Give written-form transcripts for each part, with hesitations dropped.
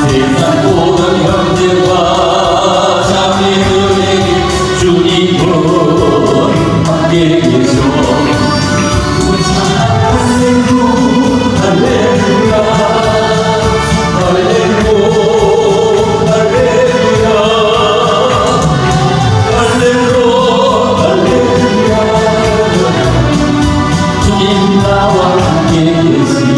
세상 모든 형제와 자매들에게 주님은 함께 계셔. 할렐루야 할렐루야 할렐루야 할렐루야 주님 나와 함께 계시네.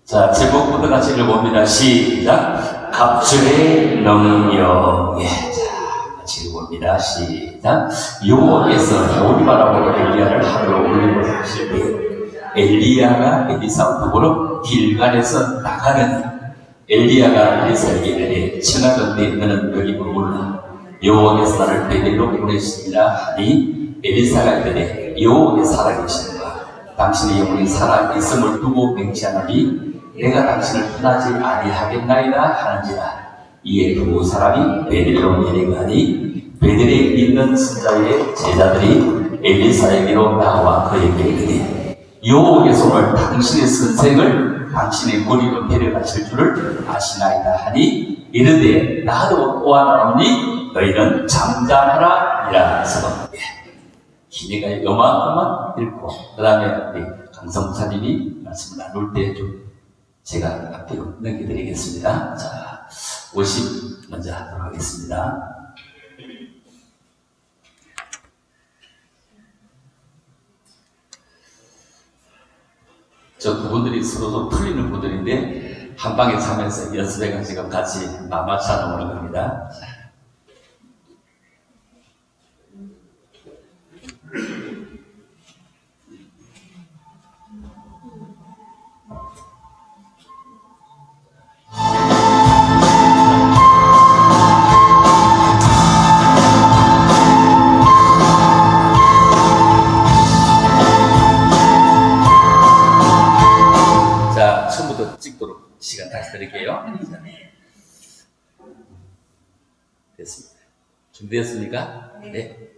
자, 제목부터 같이 읽어봅니다. 시작. 갑주의 능력. 예, 자, 같이 읽어봅니다. 시작. 여호와께서 오리바라고 엘리야를 하늘로 올리고 하실 때 엘리야가 엘리사와 더불어 길갈에서 나가느니 엘리야가 엘리사에게 이르되 청하건대 너는 여기 머물라. 여호와께서 나를 베델로 보내시니라 하니 엘리사가 이르되 여호와께서 살아계시는가. 당신의 영혼이 살아있음을 두고 맹세하노니 내가 당신을 떠나지 아니하겠나이다 하는지라. 이에 두 사람이 베델로 내려가니 베델에 있는 선자의 제자들이 엘리사에게로 나와 그에게 이르되 여호와께서 오늘 당신의 선생을 당신의 머리로 데려가실 줄을 아시나이다 하니 이르되 나도 또하나오니 너희는 잠잠하라 이라서 기내가 요만큼만 읽고 그 다음에 우리 강성사님이 말씀을 나눌 때 좀 제가 앞뒤로 넘겨드리겠습니다. 자, 50 먼저 하도록 하겠습니다. 저 두 분들이 서로 좀 틀리는 분들인데 한 방에 자면서 연습해가 지금 같이 만만치 않은 오는 겁니다. 처음부터 찍도록 시간 다시 드릴게요. 됐습니다. 준비됐습니까? 네.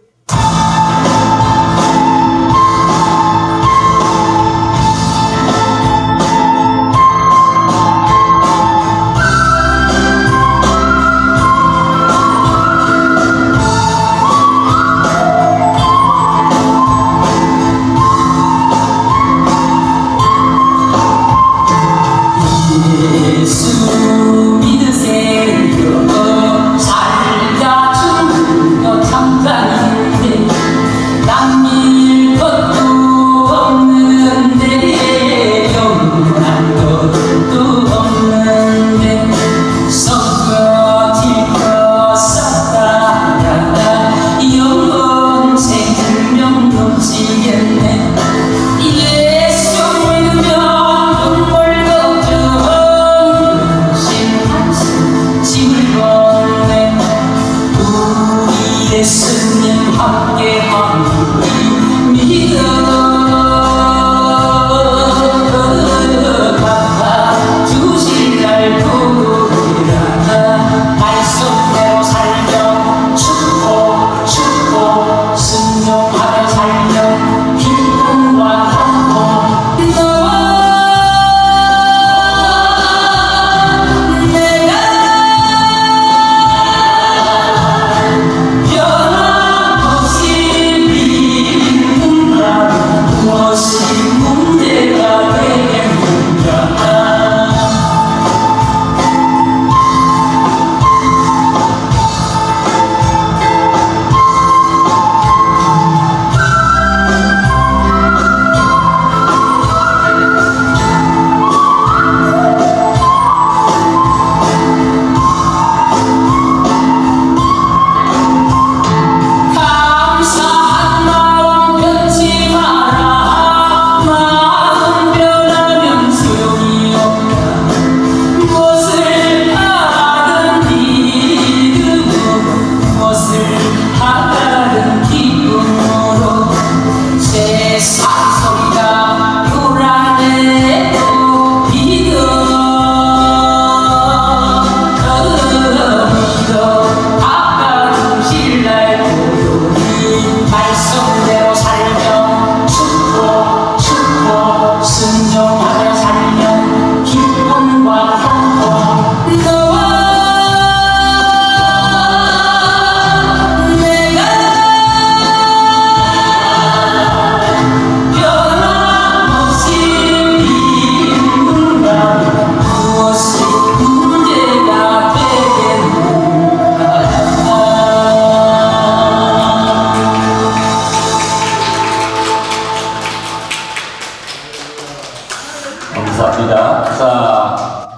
감사합니다. 자,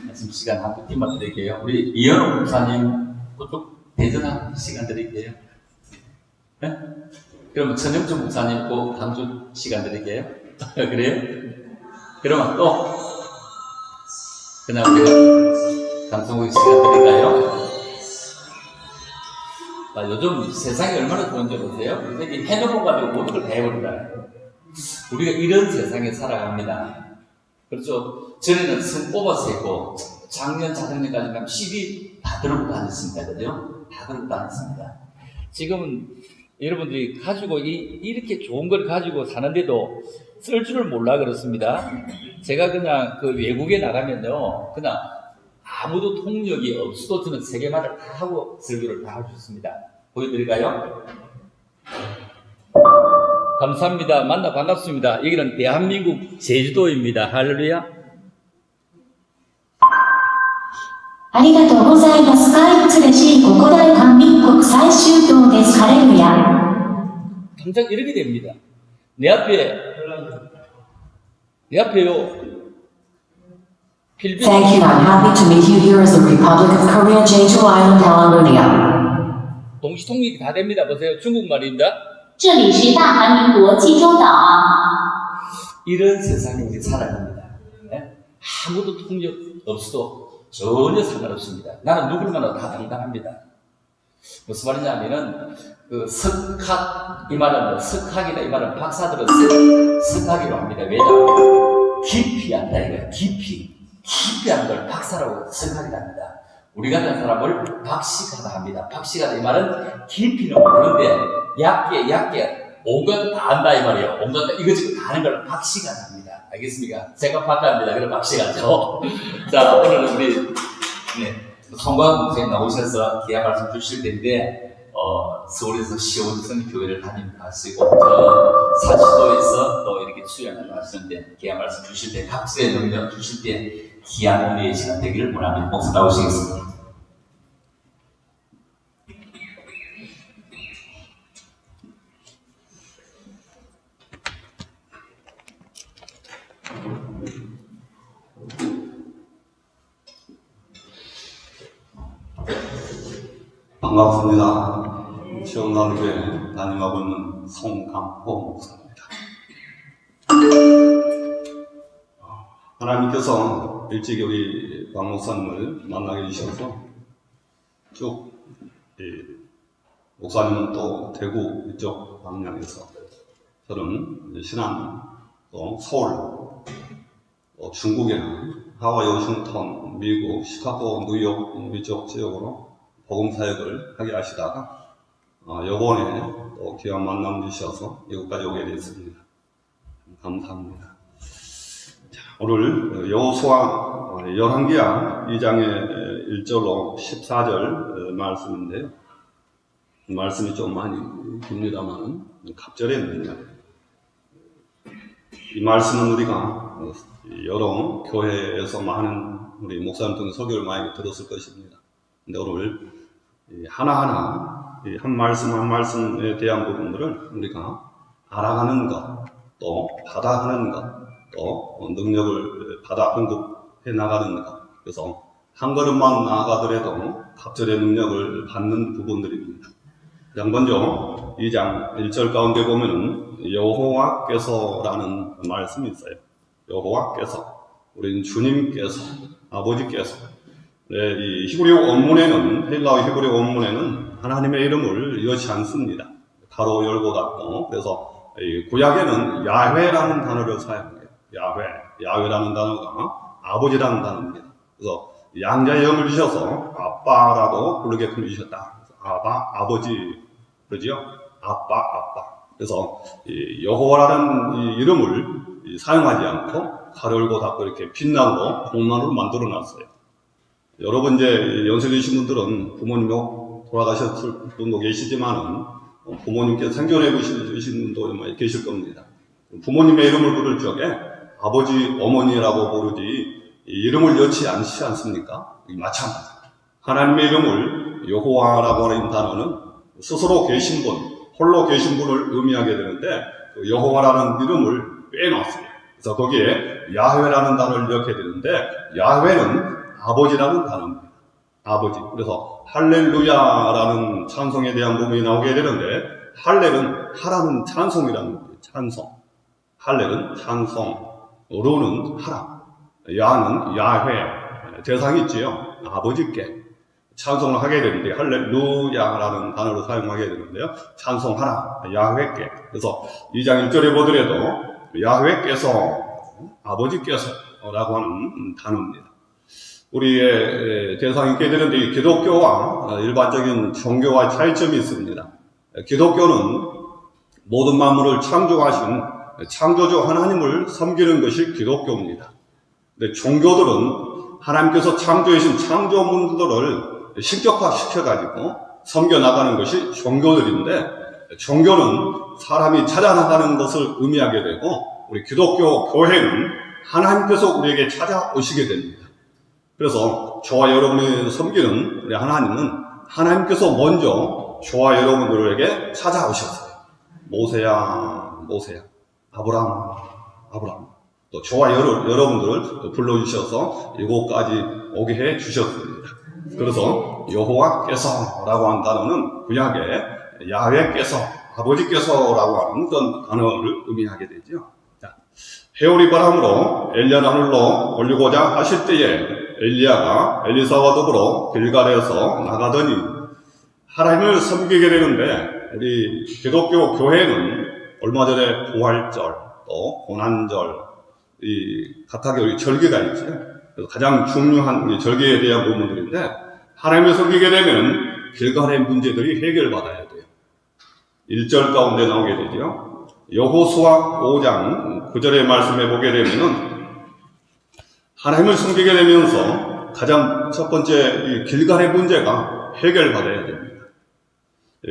말씀 시간 한 분만 드릴게요. 우리 이현우 목사님 그쪽 대전 시간 드릴게요. 네? 그러면 전영주 목사님 꼭 다음 주 시간 드릴게요. 그래요? 그러면 또 그냥 우리가 강성국 시간 드릴까요? 요즘 세상이 얼마나 좋은지 보세요. 여기 핸드폰 가지고 모든 걸 다 해버린다. 우리가 이런 세상에 살아갑니다. 그렇죠. 전에는 성 뽑아서 했고, 작년, 자작년까지 가면 CD 다 들고 다녔습니다. 그죠? 다 들고 다녔습니다. 지금은 여러분들이 가지고, 이렇게 좋은 걸 가지고 사는데도 쓸 줄을 몰라 그렇습니다. 제가 그냥 그 외국에 나가면요, 그냥 아무도 통역이 없어도 저는 세계말을 다 하고 설교를 다 할 수 있습니다. 보여드릴까요? 감사합니다. 만나 반갑습니다. 여기는 대한민국 제주도입니다. 할렐루야. ありがとうございます。怪物でしいここ大韓民国最終島です。ハレルヤ。 당장 이렇게 됩니다. 내 앞에요. 필리핀. Thank you. I'm happy to meet you. Here is the Republic of Korea, Jeju Island, Hallelujah. 동시통역이 다 됩니다. 보세요. 중국말입니다. 这里是大韩民国济州岛。 이런 세상에 우리 살아갑니다. 네? 아무도 통역 없어도 전혀 상관없습니다. 나는 누굴 만나도 다 당당합니다. 무슨 말이냐면은 그 석학 이 말은 석학이다 이 말은 박사들은 석학이라고 합니다. 왜냐하면 깊이 안다 이거야. 깊이 한 걸 박사라고 생각이 합니다. 우리 같은 사람을 박식하다 합니다. 박식하다 이 말은 깊이는 모르는데 얕게 온것 다 안다 이 말이에요. 온것 다 이거저거 다 아는 걸 박식하다 합니다. 알겠습니까? 제가 박사입니다. 그럼 박식하죠. 자, 오늘은 우리 송광 목사님 나오셔서 귀한 말씀 주실 텐데 서울에서 시온선 교회를 다니시고 사시도에서 또 이렇게 수양을 하시는데 귀한 말씀 주실 때 각수의 능력 주실 때 귀한 은혜의 시간 되기를 원합니다. 목사 나오시겠습니다. 반갑습니다. 시온단교회 담임하고 있는 송강호 목사입니다. 하나님께서 일찍 우리 박 목사님을 만나게 해주셔서 쭉 목사님은 또 대구 이쪽 방향에서 저는 신안 또 서울 또 중국에는 하와이, 워싱턴, 미국, 시카고, 뉴욕 이쪽 지역으로 복음 사역을 하게 하시다가 요번에 또 귀한 만남 주셔서 여기까지 오게 됐습니다. 감사합니다. 자, 오늘 여호수아 열왕기하 2장의 1절로 14절 말씀인데요. 말씀이 좀 많이 깁니다만 갑절에 있는데 이 말씀은 우리가 여러 교회에서 많은 우리 목사님 등 설교를 많이 들었을 것입니다. 근데 오늘 하나하나 한 말씀 한 말씀에 대한 부분들을 우리가 알아가는 것, 또 받아가는 것, 또 능력을 받아 공급해 나가는 것. 그래서 한 걸음만 나아가더라도 갑절의 능력을 받는 부분들입니다. 가장 먼저 2장 1절 가운데 보면은 여호와께서라는 말씀이 있어요. 여호와께서, 우리는 주님께서, 아버지께서. 이 히브리어 원문에는, 헬라어 히브리어 원문에는 하나님의 이름을 여지 않습니다. 가로 열고 닫고. 그래서 구약에는 야훼라는 단어를 사용해요. 야훼라는 단어가 아버지라는 단어입니다. 그래서 양자의 영을 주셔서 아빠라고 부르게끔 해주셨다. 아버지, 그러지요? 아빠. 그래서 여호와라는 이 이름을 사용하지 않고 가로 열고 닫고 이렇게 빛나고 복만으로 만들어 놨어요. 여러분 이제 연세드신 분들은 부모님 돌아가셨을 분도 계시지만은 부모님께 생존해 보신 분도 계실 겁니다. 부모님의 이름을 부를 적에 아버지, 어머니라고 부르지 이름을 여치 않지 않습니까? 마찬가지. 하나님의 이름을 여호와라고 하는 단어는 스스로 계신 분, 홀로 계신 분을 의미하게 되는데 그 여호와라는 이름을 빼놨어요. 그래서 거기에 야훼라는 단어를 넣게 되는데 야훼는 아버지라는 단어입니다. 아버지. 그래서 할렐루야라는 찬송에 대한 부분이 나오게 되는데 할렐은 하라는 찬송이라는 거예요. 찬송. 할렐은 찬송. 루는 하라. 야는 야훼. 대상이 있지요. 아버지께 찬송을 하게 되는데 할렐루야라는 단어를 사용하게 되는데요. 찬송하라. 야훼께. 그래서 2장 1절에 보더라도 야훼께서, 아버지께서 라고 하는 단어입니다. 우리의 대상이 있게 되는데 기독교와 일반적인 종교와의 차이점이 있습니다. 기독교는 모든 만물을 창조하신 창조주 하나님을 섬기는 것이 기독교입니다. 근데 종교들은 하나님께서 창조하신 창조물들을 신격화시켜가지고 섬겨나가는 것이 종교들인데 종교는 사람이 찾아나가는 것을 의미하게 되고 우리 기독교 교회는 하나님께서 우리에게 찾아오시게 됩니다. 그래서 저와 여러분이 섬기는 우리 하나님은 하나님께서 먼저 저와 여러분들에게 찾아오셨어요. 모세야 아브라함 또 저와 여러분들을 불러주셔서 이곳까지 오게 해 주셨습니다. 그래서 여호와께서라고 한 단어는 구약에 야훼께서, 아버지께서라고 하는 그런 단어를 의미하게 되죠. 해오리 바람으로 엘리야를 하늘로 올리고자 하실 때에 엘리야가 엘리사와 더불어 길갈에서 나가더니 하나님을 섬기게 되는데 우리 기독교 교회는 얼마 전에 부활절, 또 고난절, 각각의 우리 절개가 있죠. 그래서 가장 중요한 이 절개에 대한 부분들인데, 하나님을 섬기게 되면 길갈의 문제들이 해결받아야 돼요. 1절 가운데 나오게 되죠. 여호수아 5장 9절의 말씀에 보게 되면은 하나님을 섬기게 되면서 가장 첫 번째 이 길갈의 문제가 해결받아야 됩니다.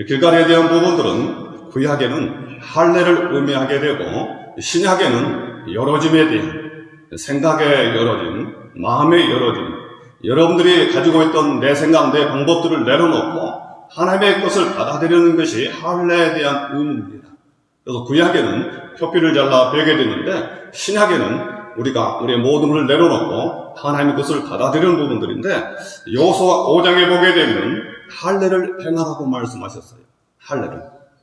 길갈에 대한 부분들은 구약에는 할례를 의미하게 되고 신약에는 열어짐에 대한 생각의 열어짐, 마음의 열어짐, 여러분들이 가지고 있던 내 생각, 내 방법들을 내려놓고 하나님의 것을 받아들이는 것이 할례에 대한 의무입니다. 그래서 구약에는 표피를 잘라 베게 되는데 신약에는 우리가 우리의 모든 것을 내려놓고 하나님의 것을 받아들이는 부분들인데 여호수아 5장에 보게 되면 할례를 행하라고 말씀하셨어요. 할례를.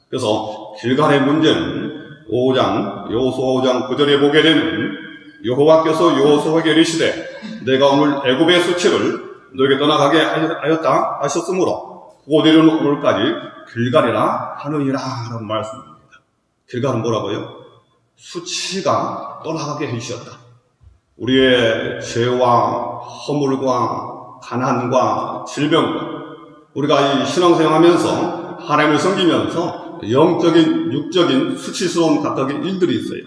그래서 길갈의 문제는 여호수아 5장 9절에 보게 되면 여호와께서 여호수아에게 이르시되 내가 오늘 애굽의 수치를 너에게 떠나가게 하였다 하셨으므로 곧 이르는 오늘까지 길갈이라 하느니라 라고 말씀합니다. 길갈은 뭐라고요? 수치가 떠나가게 해주셨다. 우리의 죄와 허물과 가난과 질병과 우리가 이 신앙생활하면서 하나님을 섬기면서 영적인 육적인 수치스러운 각각의 일들이 있어요.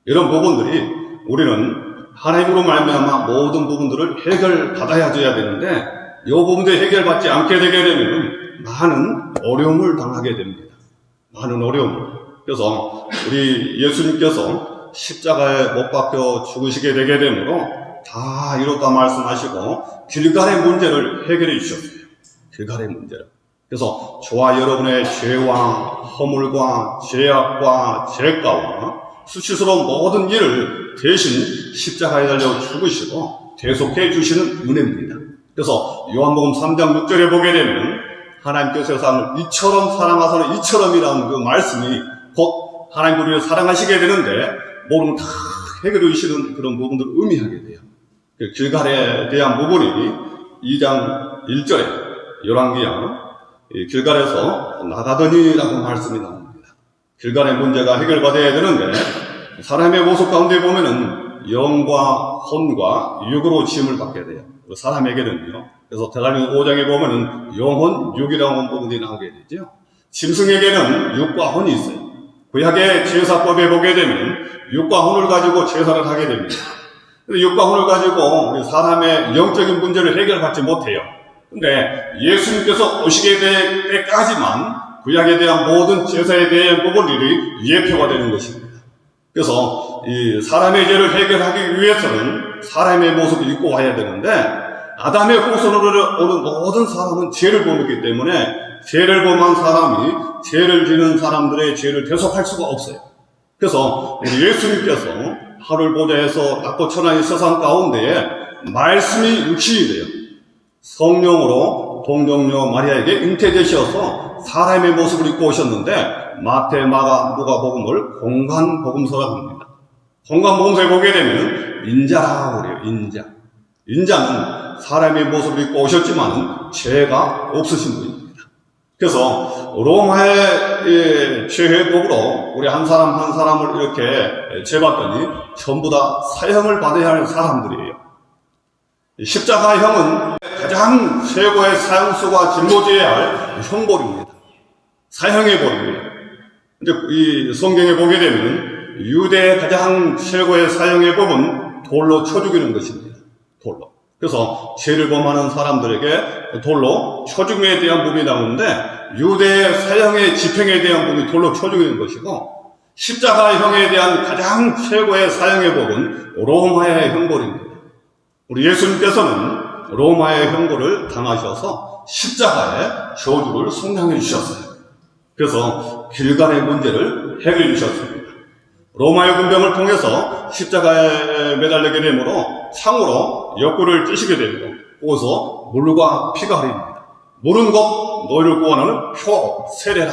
이런 부분들이 우리는 하나님으로 말미암아 모든 부분들을 해결받아야 줘야 되는데 이 부분들이 해결받지 않게 되게 되면 많은 어려움을 당하게 됩니다. 많은 어려움을. 그래서 우리 예수님께서 십자가에 못 박혀 죽으시게 되게 되므로 다 이렇다 말씀하시고 길갈의 문제를 해결해 주셨어요. 길갈의 문제를. 그래서 저와 여러분의 죄와 허물과 죄악과 죄가와 수치스러운 모든 일을 대신 십자가에 달려 죽으시고 대속해 주시는 은혜입니다. 그래서 요한복음 3장 6절에 보게 되면 하나님께서 세상을 이처럼 사랑하사는 이처럼이라는 그 말씀이 곧 하나님 우리를 사랑하시게 되는데 모든 다 해결해 주시는 그런 부분들을 의미하게 돼요. 길갈에 대한 부분이 2장 1절에 열왕기야 길갈에서 나가더니라고 말씀이 나옵니다. 길갈의 문제가 해결받아야 되는데 사람의 모습 가운데 보면은 영과 혼과 육으로 지음을 받게 돼요. 사람에게는요. 그래서 데살로니가 5장에 보면은 영혼, 육이라는 부분이 나오게 되죠. 짐승에게는 육과 혼이 있어요. 구약의 제사법에 보게 되면 육과 혼을 가지고 제사를 하게 됩니다. 육과 혼을 가지고 우리 사람의 영적인 문제를 해결받지 못해요. 근데 예수님께서 오시게 될 때까지만 구약에 대한 모든 제사에 대한 부분들이 예표가 되는 것입니다. 그래서 이 사람의 죄를 해결하기 위해서는 사람의 모습을 입고 와야 되는데 아담의 후손으로 오는 모든 사람은 죄를 범했기 때문에 죄를 범한 사람이 죄를 지는 사람들의 죄를 대속할 수가 없어요. 그래서 우리 예수님께서 하늘 보좌에서 낮고 천하의 세상 가운데에 말씀이 육신이 돼요. 성령으로 동정녀 마리아에게 잉태되셔서 사람의 모습을 입고 오셨는데 마태, 마가, 누가복음을 공간복음서라고 합니다. 공간복음서에 보게 되면 인자라고 그래요. 인자. 인자는 사람의 모습을 입고 오셨지만 죄가 없으신 분입니다. 그래서 로마의 죄회법으로 우리 한 사람 한 사람을 이렇게 재봤더니 전부 다 사형을 받아야 하는 사람들이에요. 십자가형은 가장 최고의 사형수가 짊어져야 할 형벌입니다. 사형의 벌입니다. 이제 이 성경에 보게 되면 유대의 가장 최고의 사형의 법은 돌로 쳐 죽이는 것입니다. 돌로. 그래서 죄를 범하는 사람들에게 돌로 쳐 죽임에 대한 법이 나오는데 유대의 사형의 집행에 대한 법이 돌로 쳐 죽이는 것이고 십자가형에 대한 가장 최고의 사형의 법은 로마의 형벌입니다. 우리 예수님께서는 로마의 형벌을 당하셔서 십자가의 저주를 속량해 주셨어요. 그래서 길갈의 문제를 해결해 주셨습니다. 로마의 군병을 통해서 십자가에 매달리게 되므로 창으로 옆구리를 찌시게 됩니다. 거기서 물과 피가 흐릅니다. 물은 것 너희를 구원하는 표 세례라.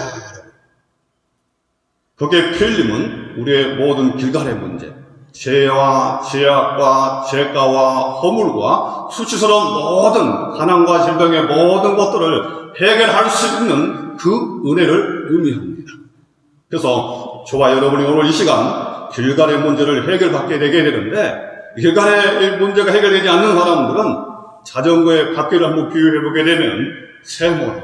거기에 피 흘림은 우리의 모든 길갈의 문제, 죄와 죄악과 죄가와 허물과 수치스러운 모든 가난과 질병의 모든 것들을 해결할 수 있는 그 은혜를 의미합니다. 그래서 저와 여러분이 오늘 이 시간 길갈의 문제를 해결받게 되게 되는데, 길갈의 문제가 해결되지 않는 사람들은 자전거의 바퀴를 한번 비유해보게 되면 세모나,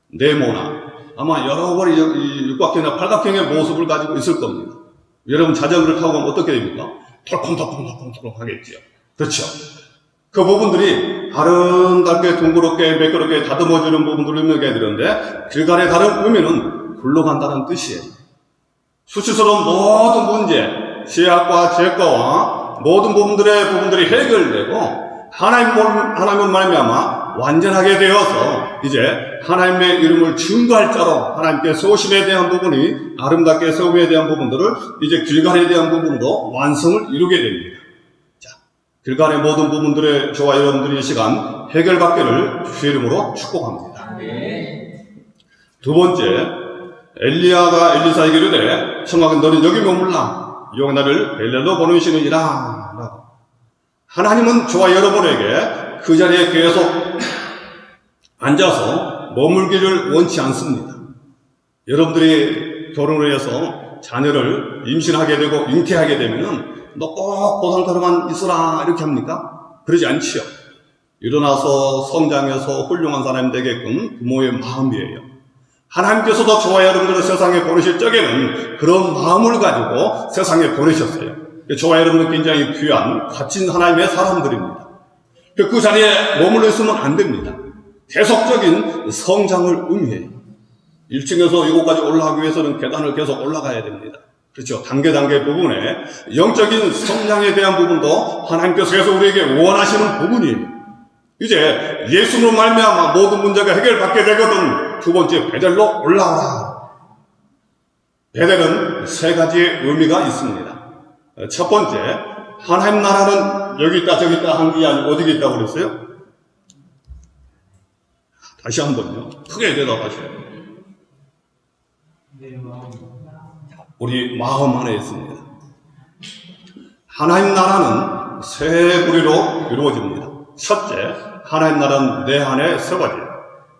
네모나 아마 여러 번의 육각형이나 팔각형의 모습을 가지고 있을 겁니다. 여러분 자전거를 타고 가면 어떻게 됩니까? 털컹털컹 하겠죠. 그렇죠. 그 부분들이 아름답게 둥그렇게 매끄럽게 다듬어지는 부분들을 의미하게 되는데, 길갈의 다른 의미는 굴러간다는 뜻이에요. 수치스러운 모든 문제, 죄악과 죄과와 모든 부분들이 해결되고 하나님을 말미암아 완전하게 되어서 이제 하나님의 이름을 증거할 자로 하나님께 소심에 대한 부분이 아름답게 세움에 대한 부분들을 이제 길갈에 대한 부분도 완성을 이루게 됩니다. 자, 길갈의 모든 부분들의 저와 여러분들의 시간 해결받기를 주의 이름으로 축복합니다. 두 번째, 엘리야가 엘리사에게 이르되 청하건 너는 여기 머물라 여호와 나를 벨레로 보내시느니라 라고. 하나님은 저와 여러분에게 그 자리에 계속 앉아서 머물기를 원치 않습니다. 여러분들이 결혼을 해서 자녀를 임신하게 되고 잉태하게 되면은 너 꼭 그 상태로만 있으라 이렇게 합니까? 그러지 않지요. 일어나서 성장해서 훌륭한 사람이 되게끔 부모의 마음이에요. 하나님께서도 저와 여러분들을 세상에 보내실 적에는 그런 마음을 가지고 세상에 보내셨어요. 저와 여러분은 굉장히 귀한 값진 하나님의 사람들입니다. 그 자리에 머물러 있으면 안 됩니다. 계속적인 성장을 의미해요. 1층에서 이곳까지 올라가기 위해서는 계단을 계속 올라가야 됩니다. 그렇죠. 단계 부분에 영적인 성장에 대한 부분도 하나님께서 계속 우리에게 원하시는 부분이에요. 이제 예수로 말미암아 모든 문제가 해결받게 되거든. 두 번째, 베델로 올라오라. 베델은 세 가지의 의미가 있습니다. 첫 번째, 하나님 나라는 여기 있다 저기 있다 한 게 아니고 어디 있다고 그랬어요? 다시 한번요. 크게 대답하셔요. 우리 마음 안에 있습니다. 하나님 나라는 세 부류로 이루어집니다. 첫째, 하나님 나라는 내 안에 세워져요.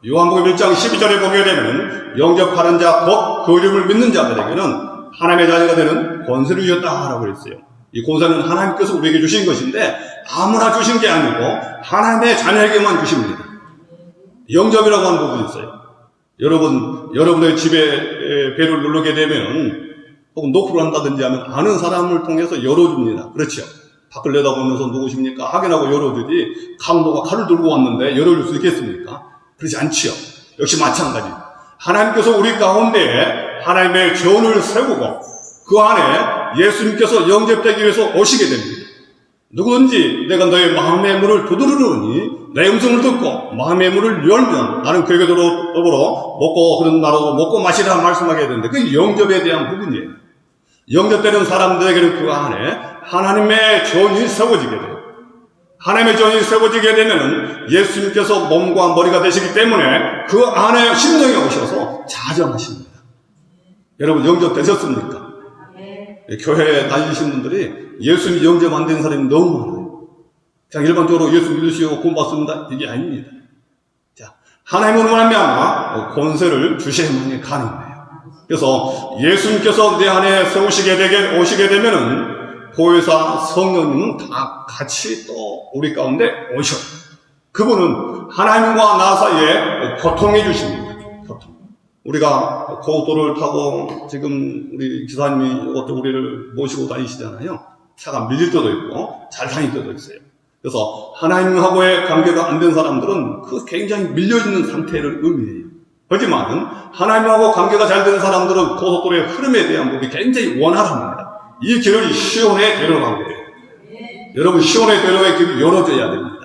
요한복음 1장 12절에 보게 되면 영접하는 자 곧 그 이름을 믿는 자들에게는 하나님의 자녀가 되는 권세를 주셨다라고 그랬어요. 이 권세는 하나님께서 우리에게 주신 것인데 아무나 주신 게 아니고 하나님의 자녀에게만 주십니다. 영접이라고 하는 부분이 있어요. 여러분의 집에 배를 누르게 되면 혹은 노크를 한다든지 하면 아는 사람을 통해서 열어줍니다. 그렇죠. 밖을 내다보면서 누구십니까? 확인하고 열어주지 강도가 칼을 들고 왔는데 열어줄 수 있겠습니까? 그렇지 않지요. 역시 마찬가지. 하나님께서 우리 가운데에 하나님의 전을 세우고 그 안에 예수님께서 영접되기 위해서 오시게 됩니다. 누구든지 내가 너의 마음의 문을 두드리니 내 음성을 듣고 마음의 문을 열면 나는 그에게 더불어 먹고 그런 나라도 먹고 마시라 말씀하게 되는데 그 영접에 대한 부분이에요. 영접되는 사람들에게는 그 안에 하나님의 전이 세워지게 돼요. 하나님의 전이 세워지게 되면 예수님께서 몸과 머리가 되시기 때문에 그 안에 심령에 오셔서 자정하십니다. 여러분 영접되셨습니까? 교회에 다니신 분들이 예수님 영접 안 된 사람이 너무 많아요. 그냥 일반적으로 예수 믿으시고 구원 받습니다. 이게 아닙니다. 자, 하나님으로 말미암아 권세를 주셔야만이 가능해요. 그래서 예수님께서 내 안에 오시게 되면은 보혜사 성령님은 다 같이 또 우리 가운데 오셔요. 그분은 하나님과 나 사이에 교통해 주십니다. 교통. 우리가 고속도로를 타고 지금 우리 기사님이 우리를 모시고 다니시잖아요. 차가 밀릴 때도 있고 잘 다닐 때도 있어요. 그래서 하나님하고의 관계가 안 된 사람들은 그 굉장히 밀려있는 상태를 의미해요. 하지만 하나님하고 관계가 잘 되는 사람들은 고속도로의 흐름에 대한 부분이 굉장히 원활합니다. 이 길을 시온의 대로라고 해요. 여러분 시온의 대로의 길이 열어져야 됩니다.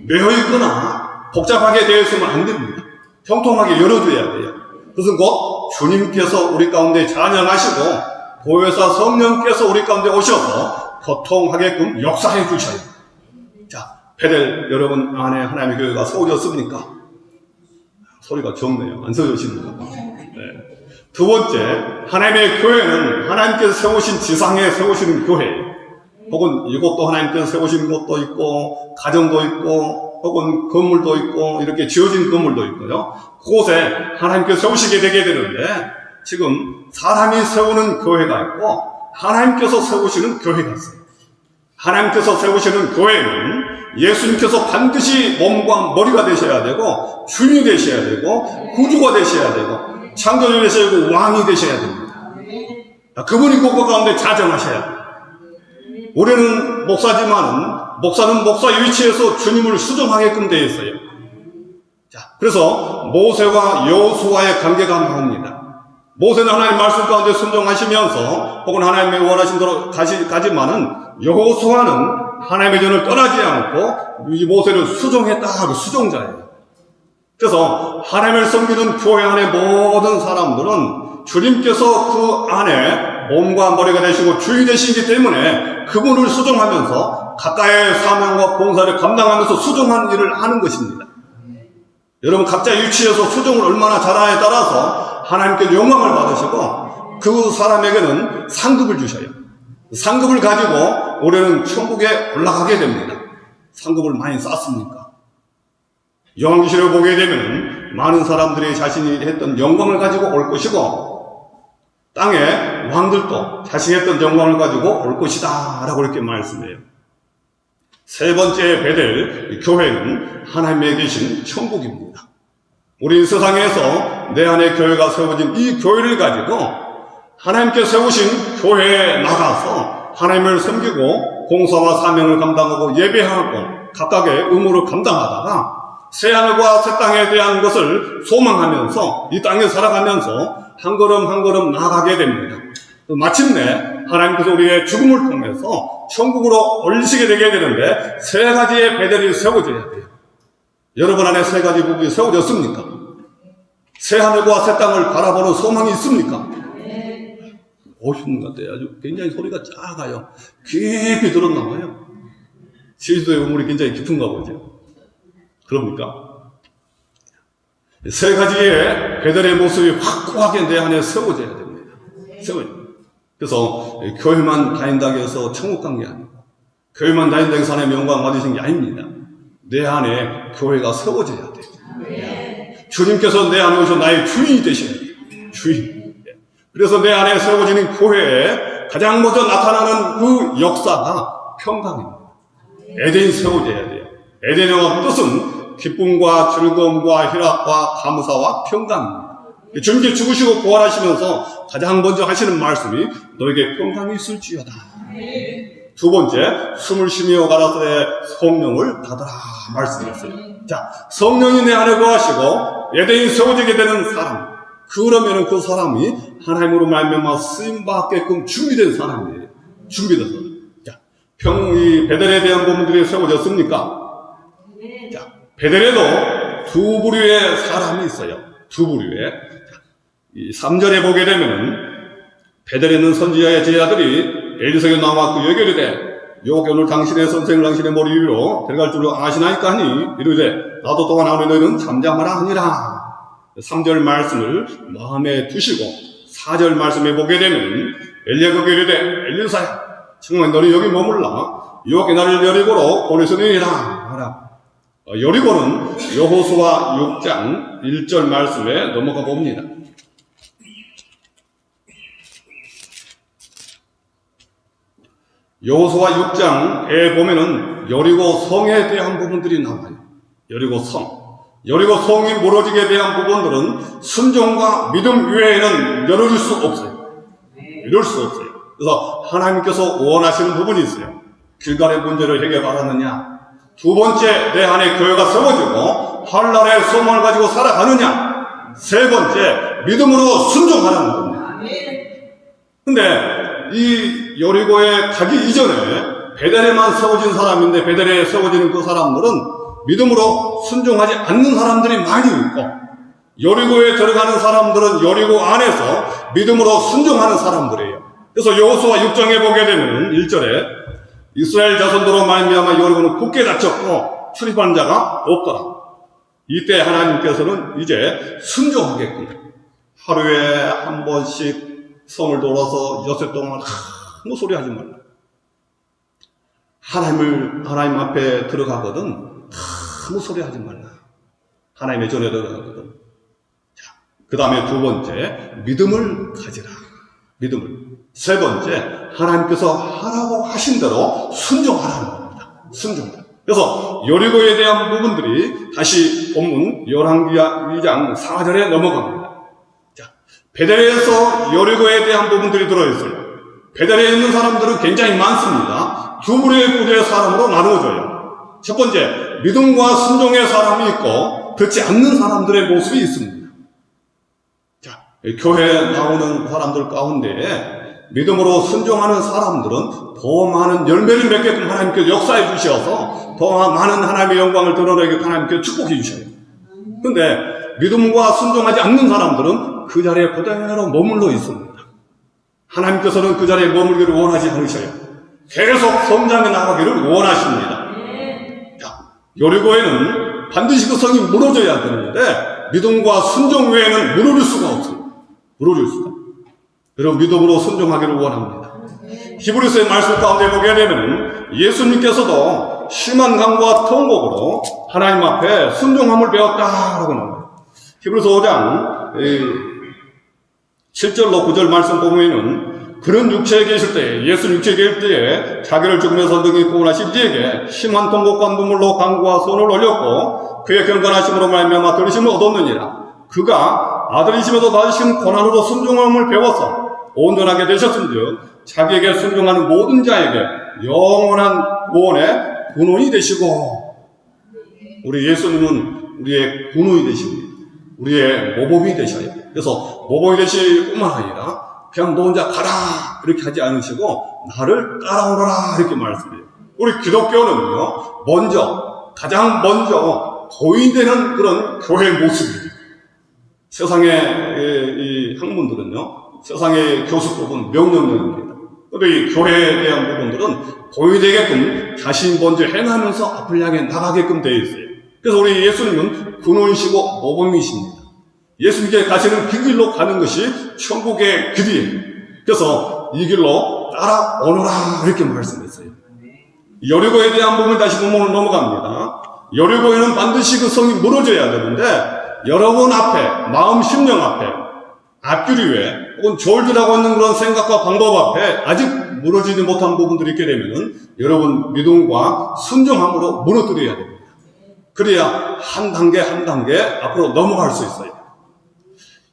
매여 있거나 복잡하게 되어 있으면 안 됩니다. 평통하게 열어줘야 돼요. 그것은 곧 주님께서 우리 가운데 잔영하시고 보혜사 성령께서 우리 가운데 오셔서 교통하게끔 역사해 주셔요. 자, 베델 여러분 안에 하나님의 교회가 세워졌습니까? 소리가 적네요. 안 세워졌습니까? 네. 두 번째, 하나님의 교회는 하나님께서 세우신 지상에 세우시는 교회예요. 혹은 이곳도 하나님께서 세우신 곳도 있고 가정도 있고 혹은 건물도 있고 이렇게 지어진 건물도 있고요. 그곳에 하나님께서 세우시게 되게 되는데 지금 사람이 세우는 교회가 있고 하나님께서 세우시는 교회가 있어요. 하나님께서 세우시는 교회는 예수님께서 반드시 몸과 머리가 되셔야 되고 주인이 되셔야 되고 구주가 되셔야 되고 창조주 되셔야 되고 왕이 되셔야 됩니다. 그분이 그 가운데 자정하셔야 돼요. 우리는 목사는 목사 위치에서 주님을 수종하게끔 되어 있어요. 자, 그래서 모세와 여호수아의 관계가 나옵니다. 모세는 하나님 말씀 가운데 순종하시면서 혹은 하나님의 원하신 대로 가지만은 여호수아는 하나님의 전을 떠나지 않고 이 모세를 수종했다 하고 수종자예요. 그래서 하나님을 섬기는 교회 안의 모든 사람들은 주님께서 그 안에 몸과 머리가 되시고 주인이 되시기 때문에 그분을 수종하면서 각각의 사명과 봉사를 감당하면서 수종하는 일을 하는 것입니다. 여러분 각자 위치에서 수종을 얼마나 잘하냐에 따라서 하나님께 영광을 받으시고 그 사람에게는 상급을 주셔요. 상급을 가지고 우리는 천국에 올라가게 됩니다. 상급을 많이 쌓습니까? 요한계시록을 보게 되면 많은 사람들이 자신이 했던 영광을 가지고 올 것이고 땅의 왕들도 자신이 했던 영광을 가지고 올 것이다 라고 이렇게 말씀해요. 세 번째 베델 교회는 하나님에 계신 천국입니다. 우리 세상에서 내 안에 교회가 세워진 이 교회를 가지고 하나님께 세우신 교회에 나가서 하나님을 섬기고 공사와 사명을 감당하고 예배하고 각각의 의무를 감당하다가 새하늘과 새 땅에 대한 것을 소망하면서 이 땅에 살아가면서 한 걸음 한 걸음 나아가게 됩니다. 마침내 하나님께서 우리의 죽음을 통해서 천국으로 올리시게 되게 되는데 세 가지의 베델이 세워져야 돼요. 여러분 안에 세 가지 부분이 세워졌습니까? 새 하늘과 새 땅을 바라보는 소망이 있습니까? 오시는 것 같아요. 아주 굉장히 소리가 작아요. 깊이 들었나봐요. 제주도의 우물이 굉장히 깊은가 보죠. 그럽니까? 세 가지의 베델의 모습이 확고하게 내 안에 세워져야 됩니다. 그래서 교회만 다닌다고 해서 천국 간 게 아니고 교회만 다닌다고 해서 하나님의 영광 받으신 게 아닙니다. 내 안에 교회가 세워져야 돼요. 주님께서 내 안에 오셔서 나의 주인이 되셔야 돼요. 주인. 그래서 내 안에 세워지는 교회에 가장 먼저 나타나는 그 역사가 평강입니다. 에덴이 세워져야 돼요. 에덴의 뜻은 기쁨과 즐거움과 희락과 감사와 평강입니다. 주님께 죽으시고 부활하시면서 가장 먼저 하시는 말씀이 너에게 평강이 있을지어다. 두 번째, 숨을 쉬며 가라사대 성령을 받아라 말씀했어요. 자, 성령이 내 안에 거하시고 에덴이 세워지게 되는 사람, 그러면은 그 사람이 하나님으로 말미암아 쓰임 받게끔 준비된 사람이에요. 준비된 사람. 자, 이 베델에 대한 부분들이 세워졌습니까? 자, 베델에도 두 부류의 사람이 있어요. 두 부류의. 이 3절에 보게 되면은 베델에 있는 선지자의 제자들이 엘리사에게 나와 그 얘기를 해. 여호와께 오늘 당신의 선생을 당신의 머리 위로 데려갈 줄로 아시나이까 하니 이르되 나도 또한 아우리 너희는 잠잠하라 하니라. 3절 말씀을 마음에 두시고 4절 말씀에 보게 되면 엘리야가 이르되 엘리사야 정말 너는 여기 머물라 여호와께 나를 여리고로 보내시느니라 하라. 여리고는 여호수아 6장 1절 말씀에 넘어가 봅니다. 여호수아 6장에 보면은 여리고 성에 대한 부분들이 나와요. 여리고 성. 여리고 성이 무너지게 대한 부분들은 순종과 믿음 외에는 열어줄 수 없어요. 이럴 수 없어요. 그래서 하나님께서 원하시는 부분이 있어요. 길갈의 문제를 해결하느냐. 두 번째, 내 안에 교회가 세워지고 하늘나라의 소망을 가지고 살아가느냐. 세 번째, 믿음으로 순종하는 겁니다. 근데 이 여리고에 가기 이전에 베델에만 세워진 사람인데 베델에 세워지는 그 사람들은 믿음으로 순종하지 않는 사람들이 많이 있고 여리고에 들어가는 사람들은 여리고 안에서 믿음으로 순종하는 사람들이에요. 그래서 여호수아 6장에 보게 되면 1절에 이스라엘 자손들로 말미암아 여리고는 굳게 닫혔고 출입하는 자가 없더라. 이때 하나님께서는 이제 순종하게끔 하루에 한 번씩 성을 돌아서 여섯 동안 아무 소리 하지 말라. 하나님 앞에 들어가거든 아무 소리 하지 말라. 하나님의 전에 들어가거든. 자, 그 다음에 두 번째, 믿음을 가지라. 믿음을. 세 번째, 하나님께서 하라고 하신 대로 순종하라는 겁니다. 순종하라. 그래서 여리고에 대한 부분들이 다시 본문 열왕기하 2장 4절에 넘어갑니다. 자, 베델에서 여리고에 대한 부분들이 들어있어요. 베델에 있는 사람들은 굉장히 많습니다. 두 부류의 사람으로 나누어져요. 첫 번째, 믿음과 순종의 사람이 있고 듣지 않는 사람들의 모습이 있습니다. 자, 교회에 나오는 사람들 가운데 믿음으로 순종하는 사람들은 더 많은 열매를 맺게끔 하나님께서 역사해 주셔서 더 많은 하나님의 영광을 드러내게 하나님께서 축복해 주셔요. 근데 믿음과 순종하지 않는 사람들은 그 자리에 그대로 머물러 있습니다. 하나님께서는 그 자리에 머물기를 원하지 않으셔요. 계속 성장해 나가기를 원하십니다. 자, 여리고에는 반드시 그 성이 무너져야 되는데 믿음과 순종 외에는 무너질 수가 없어요. 무너질 수가. 여러분, 믿음으로 순종하기를 원합니다. 히브리서의 말씀 가운데 보게 되면 예수님께서도 심한 강구와 통곡으로 하나님 앞에 순종함을 배웠다라고 나옵니다. 히브리서 5장 7절로 9절 말씀 보면은 그런 육체에 계실 때, 예수 육체에 계실 때에 자기를 죽으면서 능히 구원하신 이에게 심한 통곡과 눈물로 강구와 손을 올렸고 그의 경건하심으로 말미암아 들으심을 얻었느니라. 그가 아들이심에도 받으신 고난으로 순종함을 배워서 온전하게 되셨은즉 자기에게 순종하는 모든 자에게 영원한 구원의 근원이 되시고, 우리 예수님은 우리의 근원이 되십니다. 우리의 모범이 되셔요. 그래서 모범이 되실 뿐만 아니라 그냥 너 혼자 가라 이렇게 하지 않으시고 나를 따라오너라 이렇게 말씀해요. 우리 기독교는요, 가장 먼저 보이되는 그런 교회의 모습입니다. 세상의 이 학문들은요, 세상의 교수법은 명령력입니다. 근데 이 교회에 대한 부분들은 보이되게끔 자신이 먼저 행하면서 앞을 향해 나가게끔 되어 있어요. 그래서 우리 예수님은 근원이시고 모범이십니다. 예수님께 가시는 그 길로 가는 것이 천국의 길이에요. 그래서 이 길로 따라오너라 이렇게 말씀했어요. 여리고에 대한 부분 다시 본문으로 넘어갑니다. 여리고에는 반드시 그 성이 무너져야 되는데 여러분 앞에, 마음 심령 앞에, 앞길 위에 혹은 졸지라고 있는 그런 생각과 방법 앞에 아직 무너지지 못한 부분들이 있게 되면은 여러분 믿음과 순종함으로 무너뜨려야 됩니다. 그래야 한 단계 한 단계 앞으로 넘어갈 수 있어요.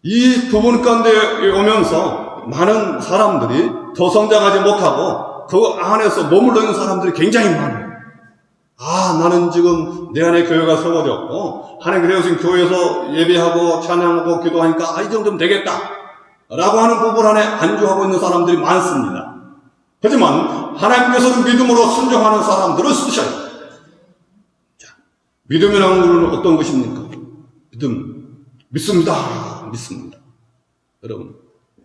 이 부분 가운데 오면서 많은 사람들이 더 성장하지 못하고 그 안에서 머물러 있는 사람들이 굉장히 많아요. 나는 지금 내 안에 교회가 세워졌고 하나님께서 세우신 교회에서 예배하고 찬양하고 기도하니까 이 정도면 되겠다 라고 하는 부분 안에 안주하고 있는 사람들이 많습니다. 하지만 하나님께서는 믿음으로 순종하는 사람들을 쓰셔요. 자, 믿음이라는 것은 어떤 것입니까? 믿습니다. 여러분,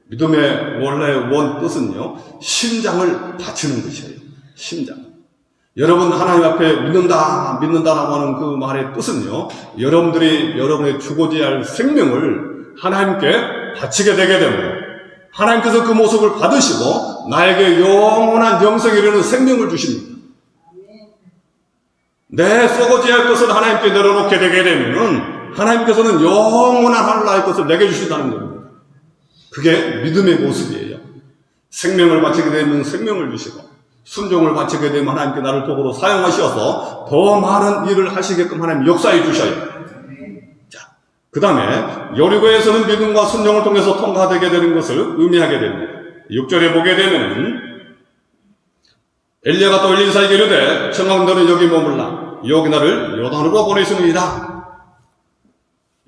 믿음의 원래 원 뜻은요, 심장을 바치는 것이에요. 심장. 여러분 하나님 앞에 믿는다라고 하는 그 말의 뜻은요, 여러분들이 여러분의 죽어져야 할 생명을 하나님께 바치게 되게 됩니다. 하나님께서 그 모습을 받으시고 나에게 영원한 영생에 이르는 생명을 주십니다. 내 썩어져야 할 것을 하나님께 내려놓게 되게 되면은 하나님께서는 영원한 하늘나라의 것을 내게 주신다는 겁니다. 그게 믿음의 모습이에요. 생명을 바치게 되면 생명을 주시고 순종을 바치게 되면 하나님께 나를 도구로 사용하셔서 더 많은 일을 하시게끔 하나님 역사해 주셔요. 자, 그 다음에 여리고에서는 믿음과 순종을 통해서 통과되게 되는 것을 의미하게 됩니다. 6절에 보게 되면 엘리야가 또 엘리사에게 이르되 청하건 너는 여기 머물라 여기 나를 요단으로 보내시느니라.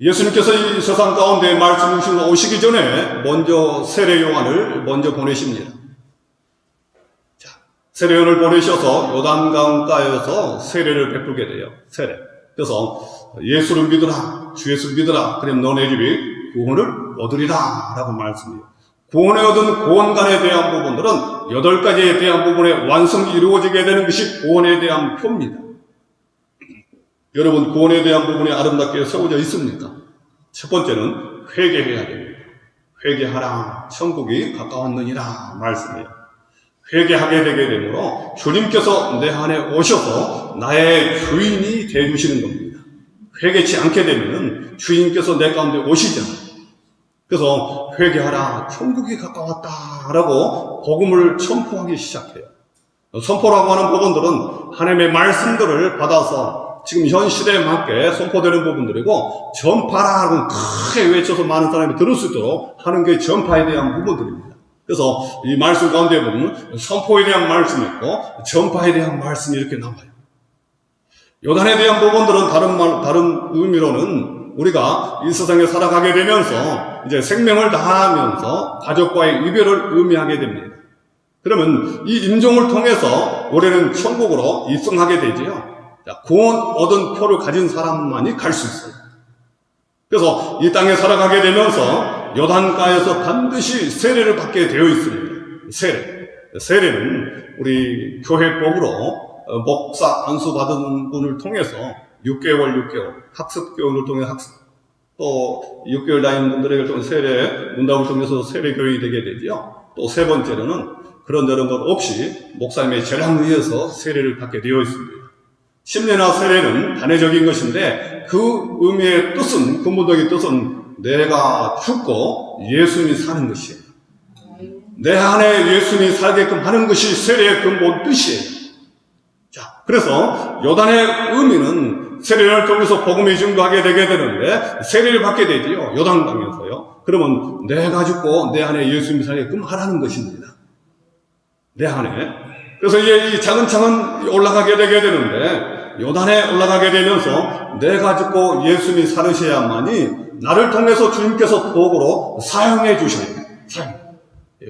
예수님께서 이 세상 가운데 말씀 주시고 오시기 전에 먼저 세례 요한을 먼저 보내십니다. 세례 요한을 보내셔서 요단강가에서 세례를 베풀게 돼요. 세례. 그래서 예수를 믿으라, 주 예수를 믿으라. 그럼 너네 집이 구원을 얻으리라 라고 말씀해요. 구원에 얻은 구원관에 대한 부분들은 8가지에 대한 부분의 완성이 이루어지게 되는 것이 구원에 대한 표입니다. 여러분, 구원에 대한 부분이 아름답게 세워져 있습니까? 첫 번째는 회개해야 됩니다. 회개하라, 천국이 가까웠느니라 말씀해요. 회개하게 되게 되므로 주님께서 내 안에 오셔서 나의 주인이 되어주시는 겁니다. 회개치 않게 되면 주인께서 내 가운데 오시잖아요. 그래서 회개하라, 천국이 가까웠다라고 복음을 선포하기 시작해요. 선포라고 하는 부분들은 하나님의 말씀들을 받아서 지금 현 시대에 맞게 선포되는 부분들이고, 전파라고 크게 외쳐서 많은 사람이 들을 수 있도록 하는 게 전파에 대한 부분들입니다. 그래서 이 말씀 가운데 보면 선포에 대한 말씀이 있고 전파에 대한 말씀이 이렇게 나와요. 요단에 대한 부분들은 다른 의미로는 우리가 이 세상에 살아가게 되면서 이제 생명을 다하면서 가족과의 이별을 의미하게 됩니다. 그러면 이 임종을 통해서 우리는 천국으로 입성하게 되지요. 구원 얻은 표를 가진 사람만이 갈 수 있어요. 그래서 이 땅에 살아가게 되면서 요단가에서 반드시 세례를 받게 되어 있습니다. 세례는 우리 교회법으로 목사 안수 받은 분을 통해서 6개월 학습 교육을 통해 학습, 또 6개월 다닌 분들에게 통해 세례 문답을 통해서 세례 교육이 되게 되지요. 또 세 번째로는 그런 것 없이 목사님의 재량에 의해서 세례를 받게 되어 있습니다. 침례나 세례는 단회적인 것인데 그 의미의 뜻은, 근본적인 뜻은 내가 죽고 예수님이 사는 것이에요. 내 안에 예수님이 살게끔 하는 것이 세례의 근본 뜻이에요. 자, 그래서 요단의 의미는 세례를 통해서 복음이 증거하게 되게 되는데 세례를 받게 되지요. 요단강에서요. 그러면 내가 죽고 내 안에 예수님이 살게끔 하라는 것입니다. 내 안에. 그래서 이제 이 차근차근 올라가게 되게 되는데 요단에 올라가게 되면서 내가 죽고 예수님이 살으셔야만이 나를 통해서 주님께서 도구로 사용해 주셔요.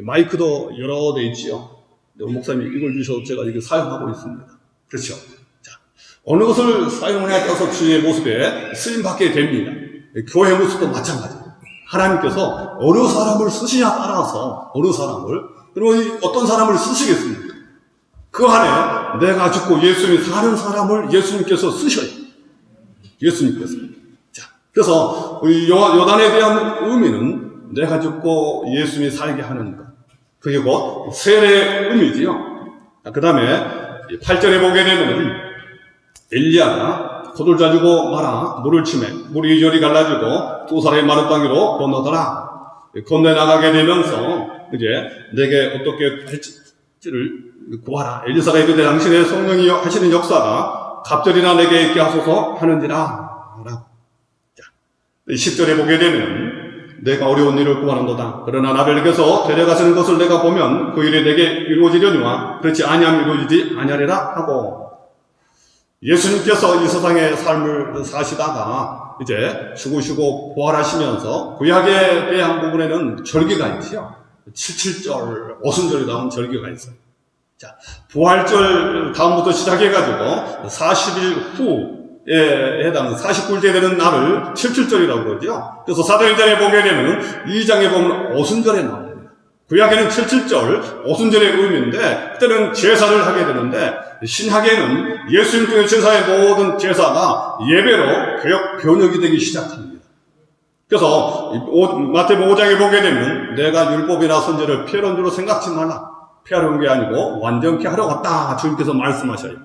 마이크도 여러 대 있지요. 목사님이 이걸 주셔서 제가 이렇게 사용하고 있습니다. 그렇죠. 자, 어느 것을 사용해야 따라서 주의 모습에 쓰임받게 됩니다. 교회 모습도 마찬가지예요. 하나님께서 어느 사람을 쓰시냐 따라서 어느 사람을, 그러면 어떤 사람을 쓰시겠습니까? 그 안에 내가 죽고 예수님이 사는 사람을 예수님께서 쓰셔요. 예수님께서. 자, 그래서 요단에 대한 의미는 내가 죽고 예수님이 살게 하는 것. 그게 곧 세례의 의미지요. 그 다음에 8절에 보게 되면 엘리야가 포도를 주고 마라, 물을 치매 물이 이리저리 갈라지고 두 사람의 마른 땅 위로 건너더라. 건너 나가게 되면서 이제 내게 어떻게 할지를 구하라. 엘리사가 이르되 당신의 성령이 하시는 역사가 갑절이나 내게 있게 하소서 하는지라. 10절에 보게 되면 내가 어려운 일을 구하는도다. 그러나 나를 내게서 데려가시는 것을 내가 보면 그 일이 내게 이루어지려니와 그렇지 아니하면 이루어지지 아니하리라 하고, 예수님께서 이 세상의 삶을 사시다가 이제 죽으시고 부활하시면서 구약에 대한 부분에는 절기가 있지요. 77절, 오순절이 나온 절기가 있어요. 자, 부활절 다음부터 시작해가지고 40일 후에 해당 49일째 되는 날을 77절이라고 그러죠. 그래서 사도행전에 보게 되면 2장에 보면 오순절에 나옵니다. 구약에는 77절, 오순절의 의미인데 그때는 제사를 하게 되는데, 신약에는 예수님 통해 제사의 모든 제사가 예배로 개혁 변혁이 되기 시작합니다. 그래서 마태복음 5장에 보게 되면 내가 율법이나 선제를 피하는 줄로 생각지 말라. 피하려는 게 아니고 완전케 하러 왔다. 주님께서 말씀하셔요.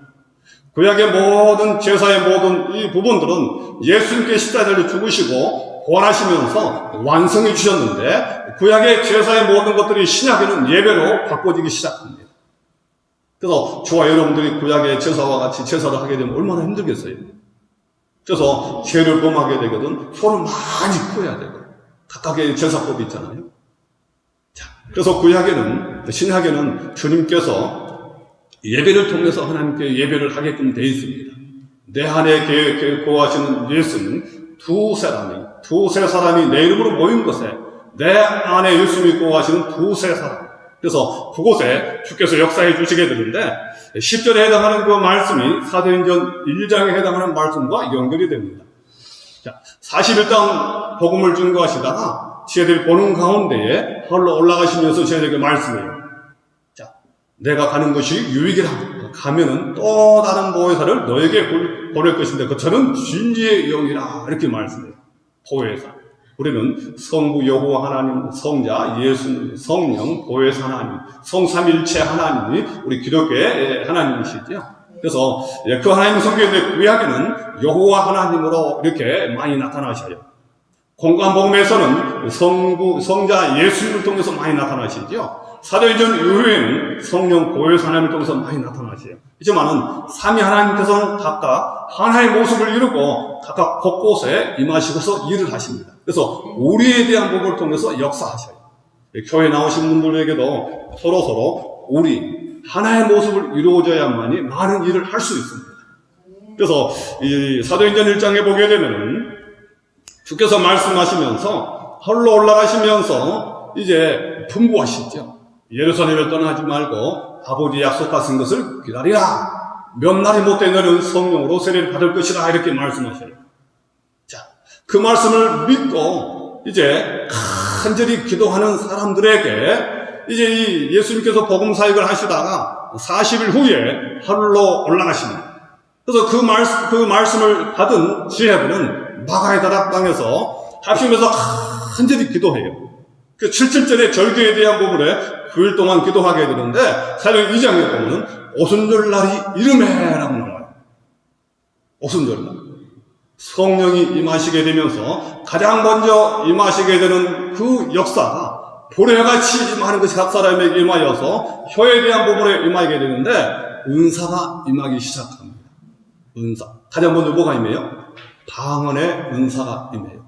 구약의 모든 제사의 모든 이 부분들은 예수님께 십자가를 죽으시고 부활하시면서 완성해 주셨는데, 구약의 제사의 모든 것들이 신약에는 예배로 바꿔지기 시작합니다. 그래서 저와 여러분들이 구약의 제사와 같이 제사를 하게 되면 얼마나 힘들겠어요. 그래서 죄를 범하게 되거든 소를 많이 구해야 되고, 각각의 제사법이 있잖아요. 자, 그래서 구약에는, 신약에는 주님께서 예배를 통해서 하나님께 예배를 하게끔 되어 있습니다. 내 안에 거하시는 예수는 두세 사람이 내 이름으로 모인 곳에 내 안에 예수님이 거하시는 두세 사람. 그래서 그곳에 주께서 역사해 주시게 되는데 10절에 해당하는 그 말씀이 사도행전 1장에 해당하는 말씀과 연결이 됩니다. 자, 41장 복음을 증거하시다가 저희들이 보는 가운데에 하늘로 올라가시면서 저희들에게 말씀해요. 내가 가는 것이 유익이라. 가면은 또 다른 보혜사를 너에게 보낼 것인데 그 저는 진리의 영이라. 이렇게 말씀해요. 보혜사. 우리는 성부 여호와 하나님, 성자 예수, 성령, 보혜사 하나님, 성삼일체 하나님이 우리 기독교의 하나님이시죠. 그래서 그 하나님 성경의 구약에는 여호와 하나님으로 이렇게 많이 나타나셔요. 공관복음에서는 성자 예수님을 통해서 많이 나타나시죠. 사도행전 이후에는 성령 보혜사 하나님을 통해서 많이 나타나세요. 하지만은 삼위 하나님께서는 각각 하나의 모습을 이루고 각각 곳곳에 임하시고서 일을 하십니다. 그래서 우리에 대한 부분을 통해서 역사하셔요. 교회 나오신 분들에게도 서로 우리 하나의 모습을 이루어져야만이 많은 일을 할 수 있습니다. 그래서 이 사도행전 1장에 보게 되면은 주께서 말씀하시면서 홀로 올라가시면서 이제 분부하시죠. 예루살렘을 떠나지 말고 아버지 약속하신 것을 기다리라. 몇 날이 못돼 너는 성령으로 세례를 받을 것이라 이렇게 말씀하셔요. 자, 그 말씀을 믿고 이제 간절히 기도하는 사람들에게 이제 이 예수님께서 복음 사역을 하시다가 40일 후에 하늘로 올라가십니다. 그래서 그 말씀을 받은 지혜들은 마가의 다락 땅에서 합심해서 간절히 기도해요. 그 77절의 절기에 대한 부분에 9일 동안 기도하게 되는데 사도행 2장에 보면 오순절날이 이름해라고 나와요. 오순절날. 성령이 임하시게 되면서 가장 먼저 임하시게 되는 그 역사가 보레같이 임하는 것이 각 사람에게 임하여서 혀에 대한 부분에 임하게 되는데 은사가 임하기 시작합니다. 은사. 가장 먼저 뭐가 임해요? 방언의 은사가 임해요.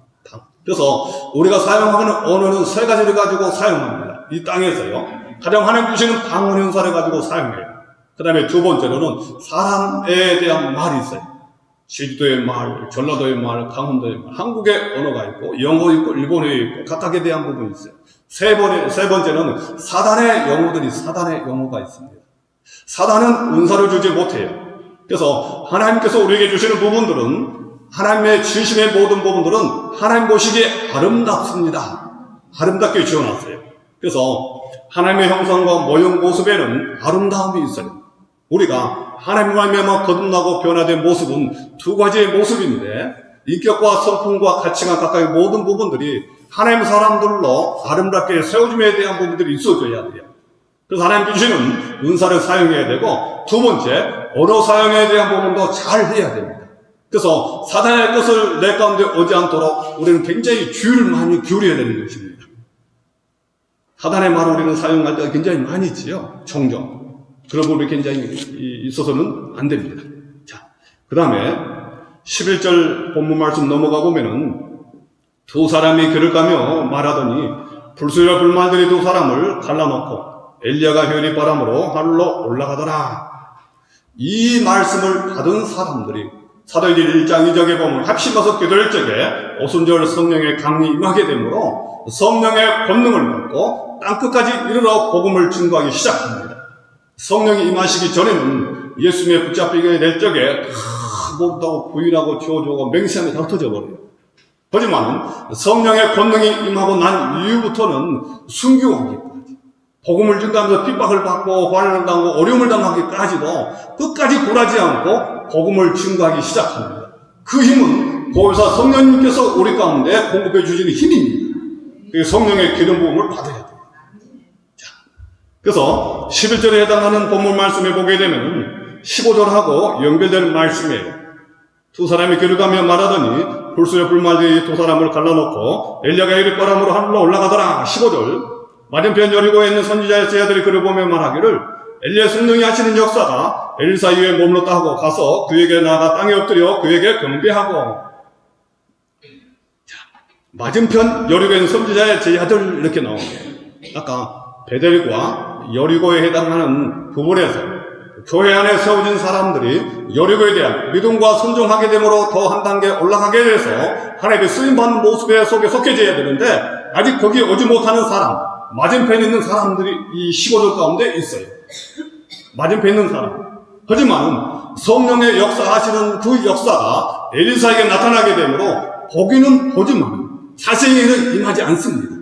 그래서 우리가 사용하는 언어는 세 가지를 가지고 사용합니다. 이 땅에서요. 가장 하나님 주시는 방언의 은사를 가지고 사용해요. 그 다음에 두 번째로는 사람에 대한 말이 있어요. 제주도의 말, 전라도의 말, 강원도의 말, 한국의 언어가 있고 영어 있고 일본어 있고 각각에 대한 부분이 있어요. 세 번째는 사단의 영어가 있습니다. 사단은 은사를 주지 못해요. 그래서 하나님께서 우리에게 주시는 부분들은 하나님의 주심의 모든 부분들은 하나님 보시기에 아름답습니다. 아름답게 지어놨어요. 그래서 하나님의 형상과 모형 모습에는 아름다움이 있어요. 우리가 하나님과 말미암아 거듭나고 변화된 모습은 두 가지의 모습인데 인격과 성품과 가치관 각각의 모든 부분들이 하나님 사람들로 아름답게 세워짐에 대한 부분들이 있어줘야 돼요. 그래서 하나님 주시는 은사를 사용해야 되고 두 번째 언어 사용에 대한 부분도 잘 해야 됩니다. 그래서 사단의 것을 내 가운데 오지 않도록 우리는 굉장히 주의를 많이 기울여야 되는 것입니다. 사단의 말을 우리는 사용할 때가 굉장히 많이 있지요. 종종. 그런 부분이 굉장히 있어서는 안 됩니다. 자, 그 다음에 11절 본문 말씀 넘어가 보면은 두 사람이 길을 가며 말하더니 불수와 불말들이 두 사람을 갈라놓고 엘리야가 휘어리 바람으로 하늘로 올라가더라. 이 말씀을 받은 사람들이 사도행전 1장 2절에 보면 합심해서 기도할 적에 오순절 성령의 강이 임하게 되므로 성령의 권능을 받고 땅끝까지 이르러 복음을 증거하기 시작합니다. 성령이 임하시기 전에는 예수님의 붙잡히게 될 적에 다 모른다고 부인하고 지워주고 맹세하며 다 흩어져 버려요. 하지만 성령의 권능이 임하고 난 이후부터는 순교하기까지 복음을 증거하면서 핍박을 받고 환난을 당하고 어려움을 당하기까지도 끝까지 굴하지 않고 복음을 증거하기 시작합니다. 그 힘은 보혜사 성령님께서 우리 가운데 공급해 주시는 힘입니다. 그 성령의 기름 부음을 받아야 돼요. 자, 그래서 11절에 해당하는 본문 말씀에 보게 되면 15절하고 연결되는 말씀이에요. 두 사람이 길을 가며 말하더니 불수의 불말들이 두 사람을 갈라놓고 엘리야가 이리 바람으로 하늘로 올라가더라. 15절 맞은편 여리고에 있는 선지자의 제자들이 그를 보며 말하기를 엘리야 성령이 하시는 역사가 엘리사 위에 머물렀다 하고 가서 그에게 나아가 땅에 엎드려 그에게 경배하고. 자, 맞은편 여리고에 있는 선지자의 제자들 이렇게 나옵니다. 아까 베델과 여리고에 해당하는 부분에서 교회 안에 세워진 사람들이 여리고에 대한 믿음과 순종하게 되므로 더 한 단계 올라가게 돼서 하나님의 쓰임받는 모습에 속에 속해져야 되는데 아직 거기에 오지 못하는 사람, 맞은편에 있는 사람들이 이 15절 가운데 있어요. 맞은편에 있는 사람. 하지만 성령의 역사하시는 그 역사가 엘리사에게 나타나게 되므로 보기는 보지만 자세히는 임하지 않습니다.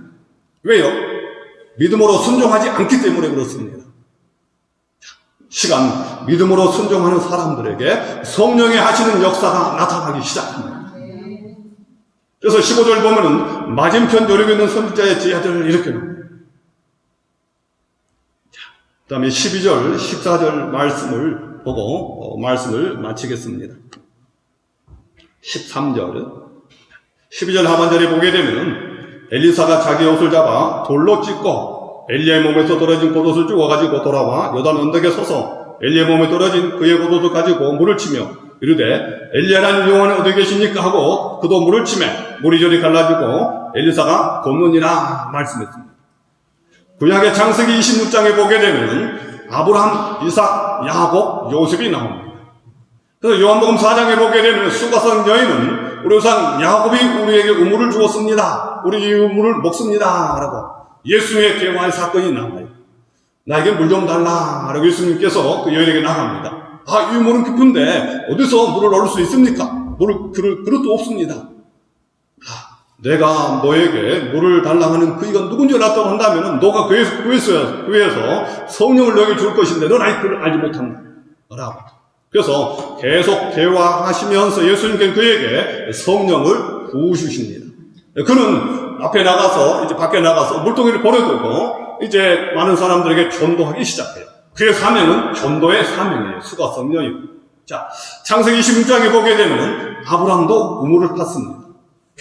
왜요? 믿음으로 순종하지 않기 때문에 그렇습니다. 시간, 믿음으로 순종하는 사람들에게 성령이 하시는 역사가 나타나기 시작합니다. 그래서 15절 보면은 맞은편 여리고 있는 선지자의 제자들을 이렇게 봅니다. 그 다음에 12절, 14절 말씀을 보고 말씀을 마치겠습니다. 13절. 12절 하반절에 보게 되면 엘리사가 자기 옷을 잡아 돌로 찢고 엘리야의 몸에서 떨어진 겉옷을 주워가지고 돌아와 요단 언덕에 서서 엘리야의 몸에 떨어진 그의 겉옷을 가지고 물을 치며 이르되 엘리야라는 여호와는 어디 계십니까 하고 그도 물을 치매 물이 저리 갈라지고 엘리사가 걷느니라 말씀했습니다. 구약의 창세기 26장에 보게 되면 아브라함, 이삭, 야곱, 요셉이 나옵니다. 그래서 요한복음 4장에 보게 되면 수가성 여인은 우리 우상 야곱이 우리에게 우물을 주었습니다. 우리 이 우물을 먹습니다. 라고 예수님의 대화의 사건이 나와요. 나에게 물 좀 달라. 라고 예수님께서 그 여인에게 나갑니다. 아, 이 물은 깊은데 어디서 물을 얻을 수 있습니까? 그릇도 없습니다. 내가 너에게 물을 달라고 하는 그이가 누군지 알았다고 한다면 너가 그에서 성령을 너에게 줄 것인데 넌 아직 그걸 알지 못한다. 라고. 그래서 계속 대화하시면서 예수님께서 그에게 성령을 부으십니다. 그는 앞에 나가서, 이제 밖에 나가서 물동이를 버려두고 이제 많은 사람들에게 전도하기 시작해요. 그의 사명은 전도의 사명이에요. 수가성 여인. 자, 창세기 26장에 보게 되면 아브라함도 우물을 팠습니다.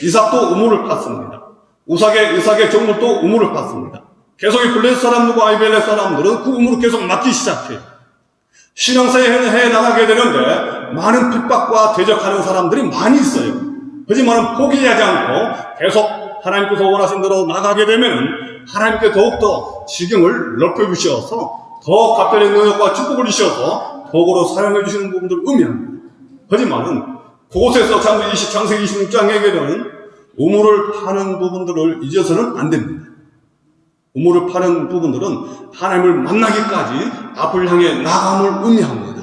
이삭도 우물을 팠습니다. 이삭의 정물도 우물을 팠습니다. 계속 이 블레셋 사람들과 아이벨렛 사람들은 그 우물을 계속 막기 시작해요. 신앙생활을 해나가게 되는데 많은 핍박과 대적하는 사람들이 많이 있어요. 하지만 포기하지 않고 계속 하나님께서 원하신 대로 나가게 되면 하나님께 더욱더 지경을 넓혀주셔서 더 각별의 능력과 축복을 주셔서 도구로 사용해 주시는 부분들을 의미합니다. 하지만 그곳에서 창세기 26장에게는 우물을 파는 부분들을 잊어서는 안 됩니다. 우물을 파는 부분들은 하나님을 만나기까지 앞을 향해 나감을 의미합니다.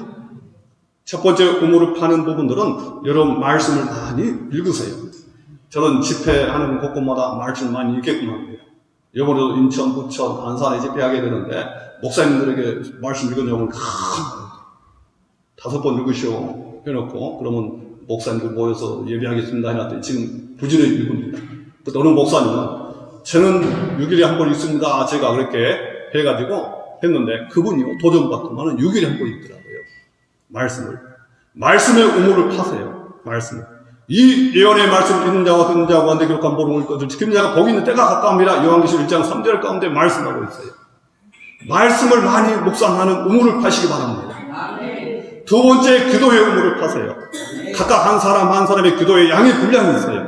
첫 번째 우물을 파는 부분들은 여러분 말씀을 많이 읽으세요. 저는 집회하는 곳곳마다 말씀을 많이 읽게끔 합니다. 이번에도 인천, 부천, 안산에 집회하게 되는데 목사님들에게 말씀 읽어주면 5번 읽으시오 해놓고 그러면 목사님들 모여서 예배하겠습니다 해놨더니 지금 부지런히 읽습니다. 어느 목사님은 저는 6일에 한 번 읽습니다. 제가 그렇게 해가지고 했는데 그분이요 도전받더만은 6일에 한 번 읽더라고요. 말씀의 우물을 파세요. 말씀을. 이 예언의 말씀을 듣는 자와 듣는 자와 가운데 기록한 모든 것을 지키는 자가 복이 있는 때가 가까웁니다. 요한계시록 1장 3절 가운데 말씀하고 있어요. 말씀을 많이 묵상하는 우물을 파시기 바랍니다. 두 번째, 기도의 우물을 파세요. 각각 한 사람 한 사람의 기도의 양의 분량이 있어요.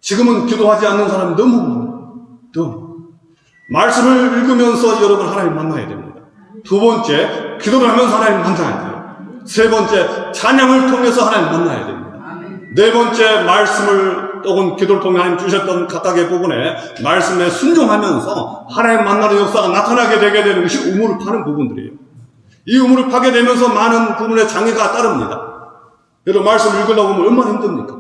지금은 기도하지 않는 사람이 너무 말씀을 읽으면서 여러분 하나님 만나야 됩니다. 두 번째, 기도를 하면서 하나님 만나야 돼요. 세 번째, 찬양을 통해서 하나님 만나야 됩니다. 네 번째, 말씀을 혹은 기도를 통해 하나님 주셨던 각각의 부분에 말씀에 순종하면서 하나님 만나는 역사가 나타나게 되게 되는 것이 우물을 파는 부분들이에요. 이 우물을 파게 되면서 많은 부분의 장애가 따릅니다. 여러분 말씀을 읽으려고 하면 얼마나 힘듭니까?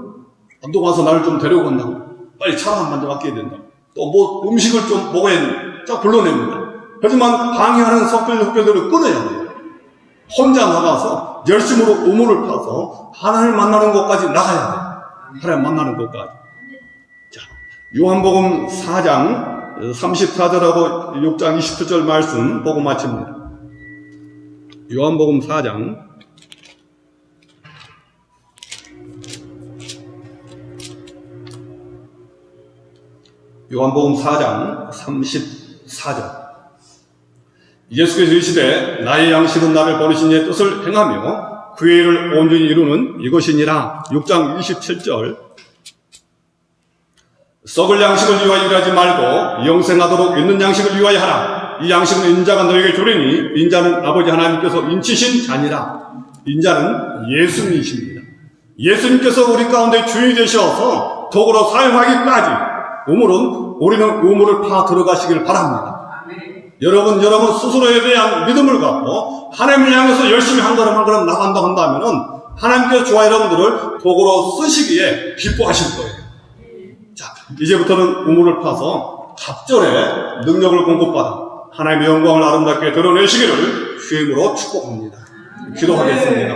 안동 와서 나를 좀 데려간다고 빨리 차를 한 번 맡겨야 된다. 또 뭐 음식을 좀 먹어야 쫙 불러냅니다. 하지만 방해하는 섭결들을 끊어야 돼요. 혼자 나가서 열심으로 우물을 파서 하나님을 만나는 곳까지 나가야 돼요. 하나님 만나는 곳까지. 자, 요한복음 4장 34절하고 6장 27절 말씀 보고 마칩니다. 요한복음 4장 요한복음 4장 34절 예수께서 이르시되 나의 양식은 나를 보내신 이의 뜻을 행하며 그의 일을 온전히 이루는 이것이니라. 6장 27절 썩을 양식을 위하여 일하지 말고 영생하도록 있는 양식을 위하여 하라. 이 양식은 인자가 너에게 주리니 인자는 아버지 하나님께서 인치신 자니라. 인자는 예수님이십니다. 예수님께서 우리 가운데 주인이 되셔서 도구로 사용하기까지 우리는 우물을 파 들어가시길 바랍니다. 여러분 스스로에 대한 믿음을 갖고 하나님을 향해서 열심히 한 걸음 한 걸음 나간다 한다면은 하나님께서 저와 여러분들을 도구로 쓰시기에 기뻐하실 거예요. 자, 이제부터는 우물을 파서 갑절에 능력을 공급받아 하나님의 영광을 아름답게 드러내시기를 주임으로 축복합니다. 기도하겠습니다.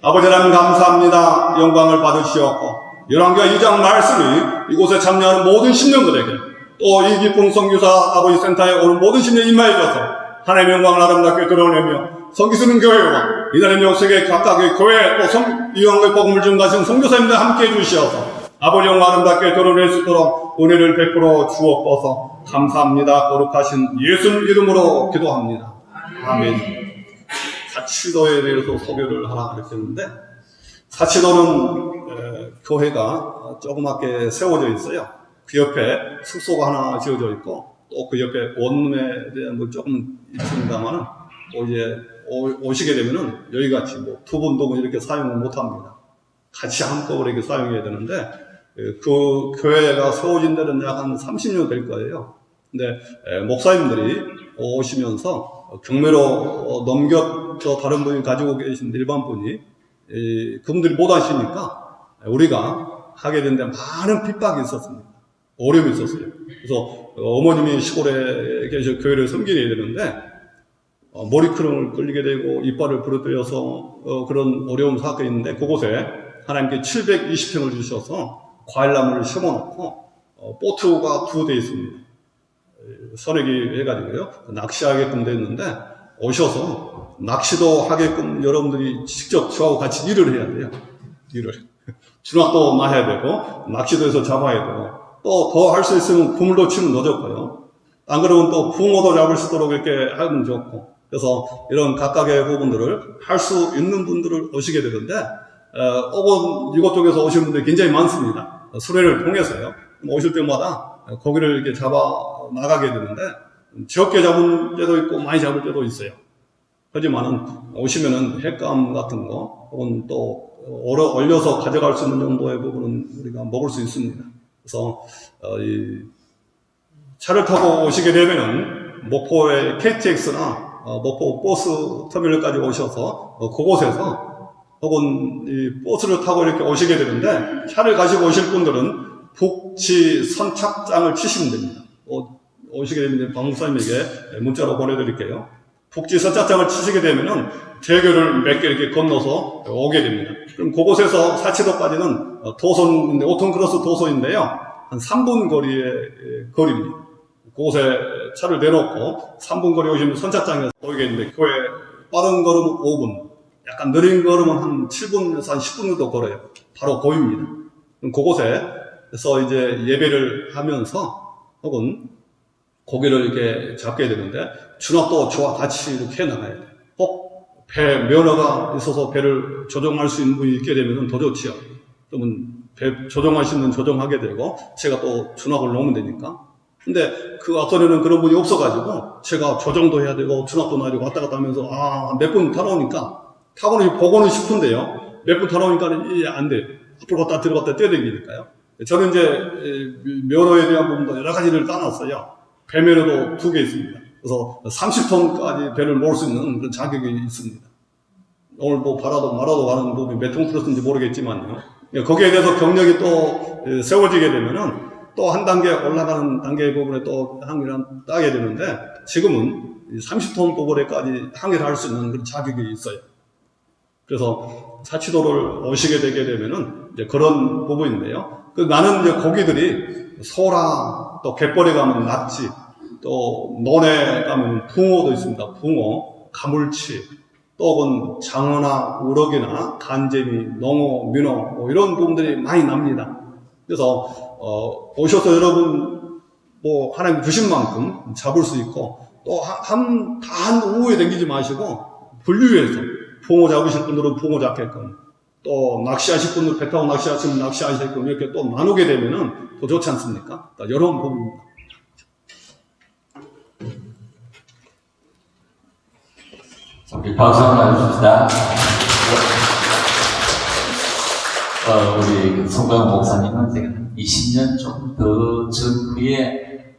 아버지 하나님 감사합니다. 영광을 받으시옵고 열왕기하 2장 말씀이 이곳에 참여하는 모든 신령들에게 또 이 기쁨 선교사 아버지 센터에 오는 모든 신령 임하여져서 하나님의 영광을 아름답게 드러내며 섬기시는 교회와 이날의 명색의 각각의 교회 또 이왕의 복음을 증가하신 선교사님들 함께 해주시어서 아버지 영광 아름답게 드러낼 수 있도록 은혜를 베풀어 주옵소서. 감사합니다. 거룩하신 예수님 이름으로 기도합니다. 아멘. 사치도에 대해서 소개를 하라 그랬는데, 사치도는 교회가 조그맣게 세워져 있어요. 그 옆에 숙소가 하나 지어져 있고, 또 그 옆에 원룸에 대한 뭐 조금 있습니다만은, 또 이제 오시게 되면은 여기 같이 뭐 두 분, 두 분 이렇게 사용을 못 합니다. 같이 한꺼번에 이렇게 사용해야 되는데, 그 교회가 세워진 데는 약 한 30년 될 거예요. 근데 목사님들이 오시면서 경매로 넘겨서 다른 분이 가지고 계신 일반 분이 그분들이 못 하시니까 우리가 하게 된데 많은 핍박이 있었습니다. 어려움이 있었어요. 그래서 어머님이 시골에 계셔 교회를 섬기게 되는데 머리크름을 끌리게 되고 이빨을 부러뜨려서 그런 어려운 사건이 있는데, 그곳에 하나님께 720평을 주셔서 과일나무를 심어놓고 보트가 2대 있습니다. 선액이 해가지고요 낚시하게끔 됐는데, 오셔서 낚시도 하게끔 여러분들이 직접 저하고 같이 일을 해야 돼요. 일을 주낙도 마셔야 되고 낚시도에서 잡아야 되고, 또 더 할 수 있으면 그물도 치면 더 좋고요. 안 그러면 또 붕어도 잡을 수 있도록 이렇게 하면 좋고, 그래서 이런 각각의 부분들을 할 수 있는 분들을 오시게 되는데, 혹은 이곳저곳에서 오시는 분들이 굉장히 많습니다. 수레를 통해서요. 오실 때마다 고기를 이렇게 잡아 나가게 되는데, 적게 잡은 때도 있고 많이 잡을 때도 있어요. 하지만은 오시면은 횟감 같은 거 혹은 또 얼려서 가져갈 수 있는 정도의 부분은 우리가 먹을 수 있습니다. 그래서 이 차를 타고 오시게 되면은 목포의 KTX나 목포 버스 터미널까지 오셔서 그곳에서 혹은 이 버스를 타고 이렇게 오시게 되는데, 차를 가지고 오실 분들은 북지 선착장을 치시면 됩니다. 오시게 되면 박 목사님에게 문자로 보내드릴게요. 북지 선착장을 치시게 되면은 대교를 몇 개 이렇게 건너서 오게 됩니다. 그럼 그곳에서 사치도까지는 도선인데, 오톤크로스 도선인데요, 한 3분 거리의 거리입니다. 그곳에 차를 내놓고 3분 거리 오시면 선착장에서 오게 되는데, 교회 빠른 걸음은 5분, 약간 느린 걸음은 한 7분에서 한 10분 정도 걸어요. 바로 보입니다. 그럼 그곳에서 이제 예배를 하면서 혹은 고기를 이렇게 잡게 되는데, 주낙도 저와 같이 이렇게 해나가야 돼요. 꼭 배 면허가 있어서 배를 조종할 수 있는 분이 있게 되면 더 좋지요. 그러면 배 조종할 수 있는 조종하게 되고, 제가 또 주낙을 놓으면 되니까. 근데 그 앞선에는 그런 분이 없어가지고 제가 조정도 해야 되고 주낙도 놔야 되고 왔다 갔다 하면서 몇 분 타놓으니까, 타고는 보고는 싶은데요, 몇 분 타놓으니까 이게 안 돼. 앞으로 갔다 들어갔다 뛰어다니니까요. 저는 이제 면허에 대한 부분도 여러 가지를 따놨어요. 배 면허도 2개 있습니다. 그래서 30톤까지 배를 몰 수 있는 그런 자격이 있습니다. 오늘 뭐 바라도 말아도 가는 부분이 몇 톤 플러스인지 모르겠지만요. 거기에 대해서 경력이 또 세워지게 되면은 또 한 단계 올라가는 단계의 부분에 또 항해를 따게 되는데, 지금은 30톤 부분에까지 항해를 할 수 있는 그런 자격이 있어요. 그래서 사치도를 오시게 되게 되면은 이제 그런 부분인데요. 나는 이제 고기들이 소라, 또 갯벌에 가면 낙지, 또 논에 가면 붕어도 있습니다. 붕어, 가물치, 또 혹은 장어나 우럭이나 간재미, 농어, 민어 뭐 이런 부분들이 많이 납니다. 그래서 오셔서 여러분 뭐 하나님 주신 만큼 잡을 수 있고, 또 한 오후에 댕기지 마시고 분류해서 붕어 잡으실 분들은 붕어 잡게끔, 또 낚시하실 분들 배 타고 낚시하시면 낚시하시게끔 이렇게 또 나누게 되면은 더 좋지 않습니까? 이런 부분입니다. 우리 박수 한번 해주십시다. 우리 송강 목사님은 제가 20년 조금 더 전후에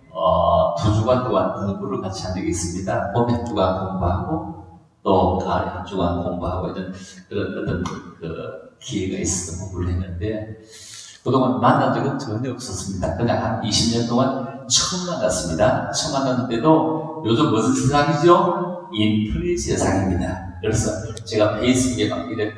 2주간 동안 공부를 같이 한 적이 있습니다. 봄에 1주간 공부하고 또 가을에 1주간 공부하고 이런 그런 어떤 기회가 있어서 공부를 했는데, 그동안 만난 적은 전혀 없었습니다. 그냥 한 20년 동안 처음 만났습니다. 처음 만났는데도 요즘 무슨 세상이죠? 인터넷 세상입니다. 그래서 제가 페이스북에 막 이렇게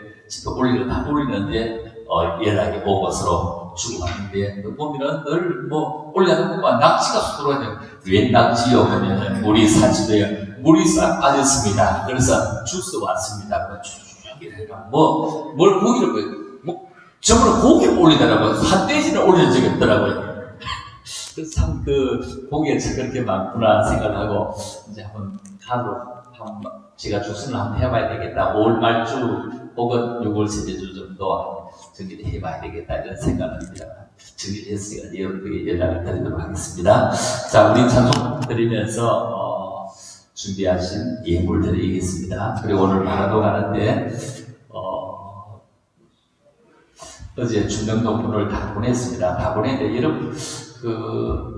올리는데 연락이 오고 서로 주고받는데, 보면은 늘 뭐 올려놓은 것만 낙지가 수두룩해요. 웬 낙지요? 그러면 우리 사치도에 물이 싹 빠졌습니다. 그래서 주스 왔습니다. 뭘 고기를 뭐 저번에 고기를 올리더라고요. 산돼지는 올린 적이 없더라고요. 그래서 참 고기가 그렇게 많구나 생각하고, 이제 한번 제가 주선을 한번 해봐야 되겠다. 5월 말주 혹은 6월 셋째 주 정도 정리를 해봐야 되겠다. 이런 생각을 합니다. 정리를 했으니까 여러분에게 연락을 드리도록 하겠습니다. 자, 우리 찬송 드리면서 준비하신 예물 드리겠습니다. 그리고 오늘 마라도 가는데 어제 중명동분을 다 보냈습니다. 다 보냈는데 여러분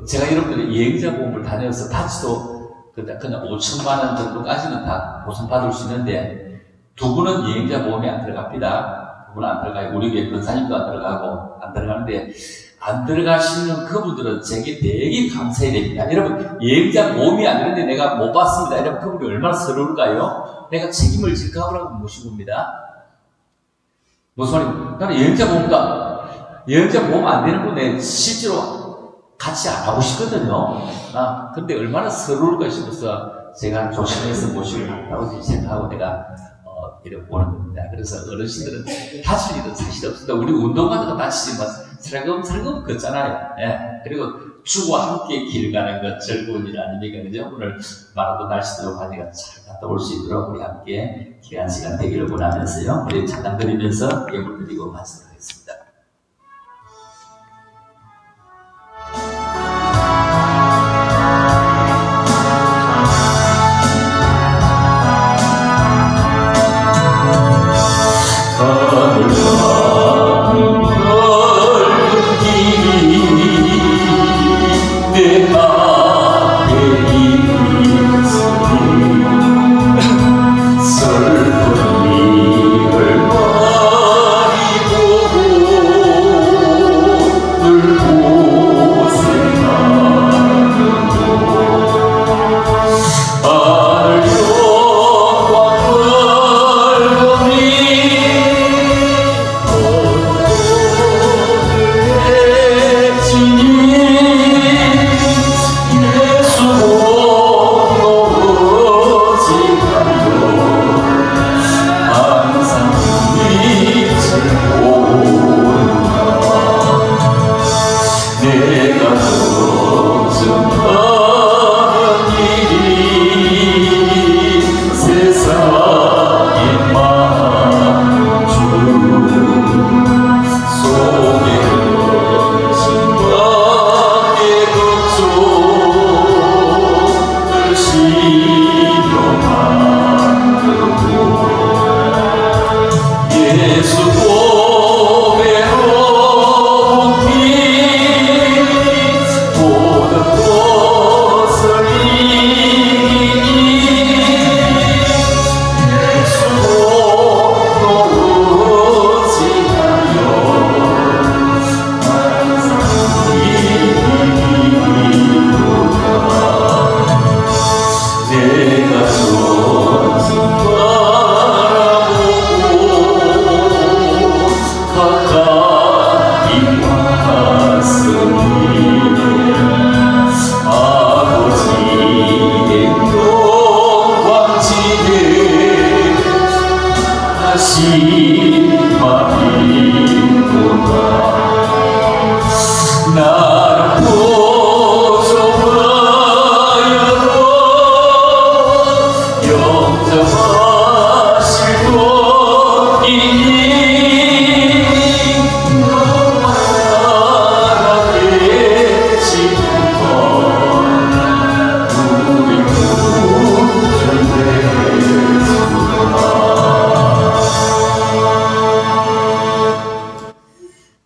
제가 여러분들이 여행자 보험을 다녀서 다치도 그냥 5천만 원 정도까지는 다 보상받을 수 있는데 두 분은 여행자 보험에 안 들어갑니다. 두 분은 안 들어가요. 우리 교회 권사님도 안 들어가고 안 들어가는데 안 들어가시는 그분들은 제게 되게 감사해야 됩니다. 여러분 여행자 보험이 안 되는데 내가 못 받습니다. 여러분 그분이 얼마나 서러울까요? 내가 책임을 질까 하라고 모신 겁니다. 무슨 말이에요? 나는 여행자 보험 안 되는 분에 실제로 같이 안 하고 싶거든요. 근데 얼마나 서러울까 싶어서 제가 조심해서 모시고 싶다고 생각하고 내가 이렇게 보는 겁니다. 그래서 어르신들은 다칠 일은 사실 없습니다. 우리 운동하다가 다치지만 살금살금 걷잖아요. 예. 그리고 주와 함께 길 가는 것 즐거운 일 아닙니까? 그죠? 오늘 마라도 날씨도 하니까 잘 갔다 올 수 있도록 우리 함께 귀한 시간 되기를 원하면서요. 우리 찬양 드리면서 예물 드리고 마치도록 하겠습니다.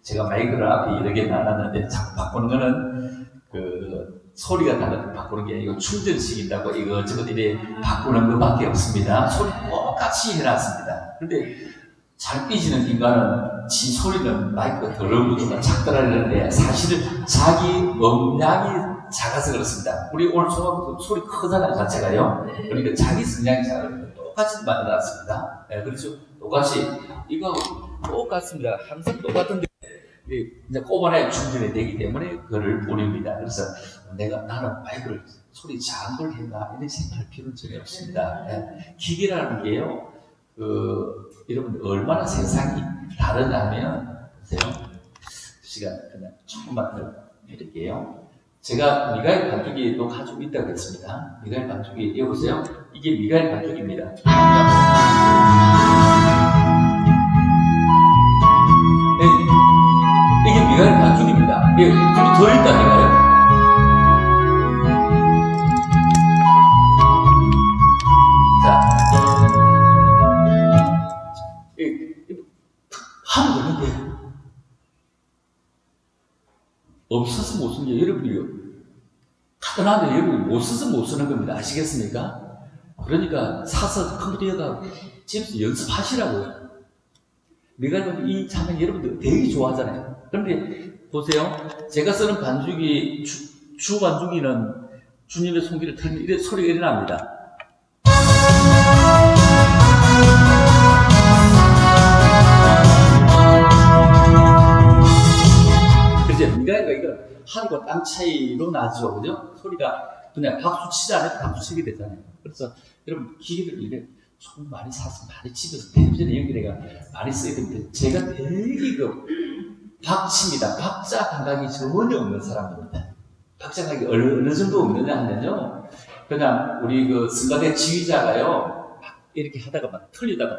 제가 마이크를 앞에 여러 개 놔놨는데 자꾸 바꾸는 거는 소리가 바꾸는 게 아니고 충전식이라고 이것저것 이래 바꾸는 것밖에 없습니다. 소리 똑같이 해놨습니다. 근데 잘 삐지는 인간은 지 소리는 마이크가 더러우니까 작더라는데 사실은 자기 음량이 작아서 그렇습니다. 우리 오늘 소리 크잖아요 자체가요. 그러니까 자기 성량이 작아요. 똑같이 만들어놨습니다. 네, 그렇죠. 똑같이 이거 똑같습니다. 항상 똑같은데 이제 꼽아내 충전이 되기 때문에 그걸 보냅니다. 그래서 나는 마이크를 소리 작은 걸 했나 이런 생각할 필요는 전혀 없습니다. 네. 기계라는 게요, 여러분 얼마나 세상이 다르냐면 보세요. 시간 그냥 조금만 더 해드릴게요. 제가 미가엘 반죽이 또 가지고 있다고 했습니다. 미가엘 반죽이, 이거 보세요. 이게 미가엘 반죽입니다. 네, 이게 미가엘 반죽입니다. 이게 좀 더 있다니까요. 자, 하면 되는데 없어서 못 쓰는 게 여러분이요. 간단한데 여러분이 못 써서 못 쓰는 겁니다. 아시겠습니까? 그러니까 사서 컴퓨터에다 집에서 연습하시라고요. 미가엘 이 장면 여러분들 되게 좋아하잖아요. 그런데 보세요. 제가 쓰는 반죽이 주 반죽이는 주님의 손길을 틀면 이래 소리가 일어납니다. 그죠? 미가엘가 이거 하늘과 땅 차이로 나죠. 그죠? 소리가 그냥 박수 치지 않아도 박수 치게 되잖아요. 그래서 여러분 기계들 이래 좀 많이 사서 많이 집에서 텔레비전에 연결해가 많이 쓰게 됩니다. 제가 되게 박치입니다. 박자 감각이 전혀 없는 사람입니다. 박자 감각이 어느 정도 없느냐 하면요. 그냥 우리 그 승가대 지휘자가요. 막 이렇게 하다가 막 틀리다가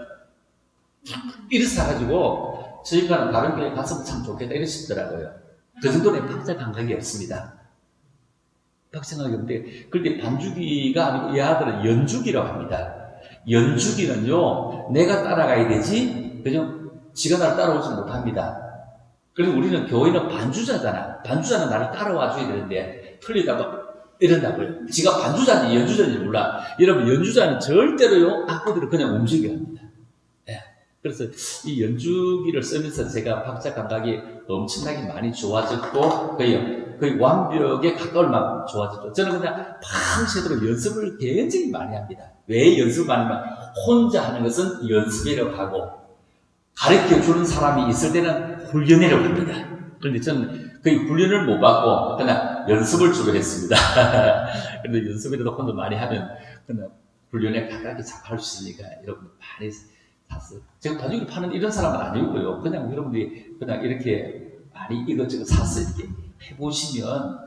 이래서 가지고 저 인간은 다른 교회 갔으면 참 좋겠다 이러시더라고요. 그 정도는 박자 감각이 없습니다. 박자 감각이 없는데, 그런데 반주기가 아니고 이 아들은 연주기라고 합니다. 연주기는요, 내가 따라가야 되지, 그냥 지가 나를 따라오지 못합니다. 그리고 우리는 교회는 반주자잖아. 반주자는 나를 따라와 줘야 되는데, 틀리다가 이런다고요. 지가 반주자인지 연주자인지 몰라. 여러분, 연주자는 절대로요, 악보대로 그냥 움직여야 합니다. 그래서 이 연주기를 쓰면서 제가 박자 감각이 엄청나게 많이 좋아졌고 거의 완벽에 가까울 만큼 좋아졌죠. 저는 그냥 밤새도록 연습을 굉장히 많이 합니다. 왜 연습을 많이 하면 혼자 하는 것은 연습이라고 하고 가르쳐 주는 사람이 있을 때는 훈련이라고 합니다. 그런데 저는 거의 훈련을 못 받고 그냥 연습을 주로 했습니다. 그런데 연습이라도 혼자 많이 하면 그냥 훈련에 가깝게 잡할 수 있으니까 여러분 많이 샀어요. 제가 반죽을 파는 이런 사람은 아니고요. 그냥 여러분들이 그냥 이렇게 많이 이것저것 사서 이렇게 해보시면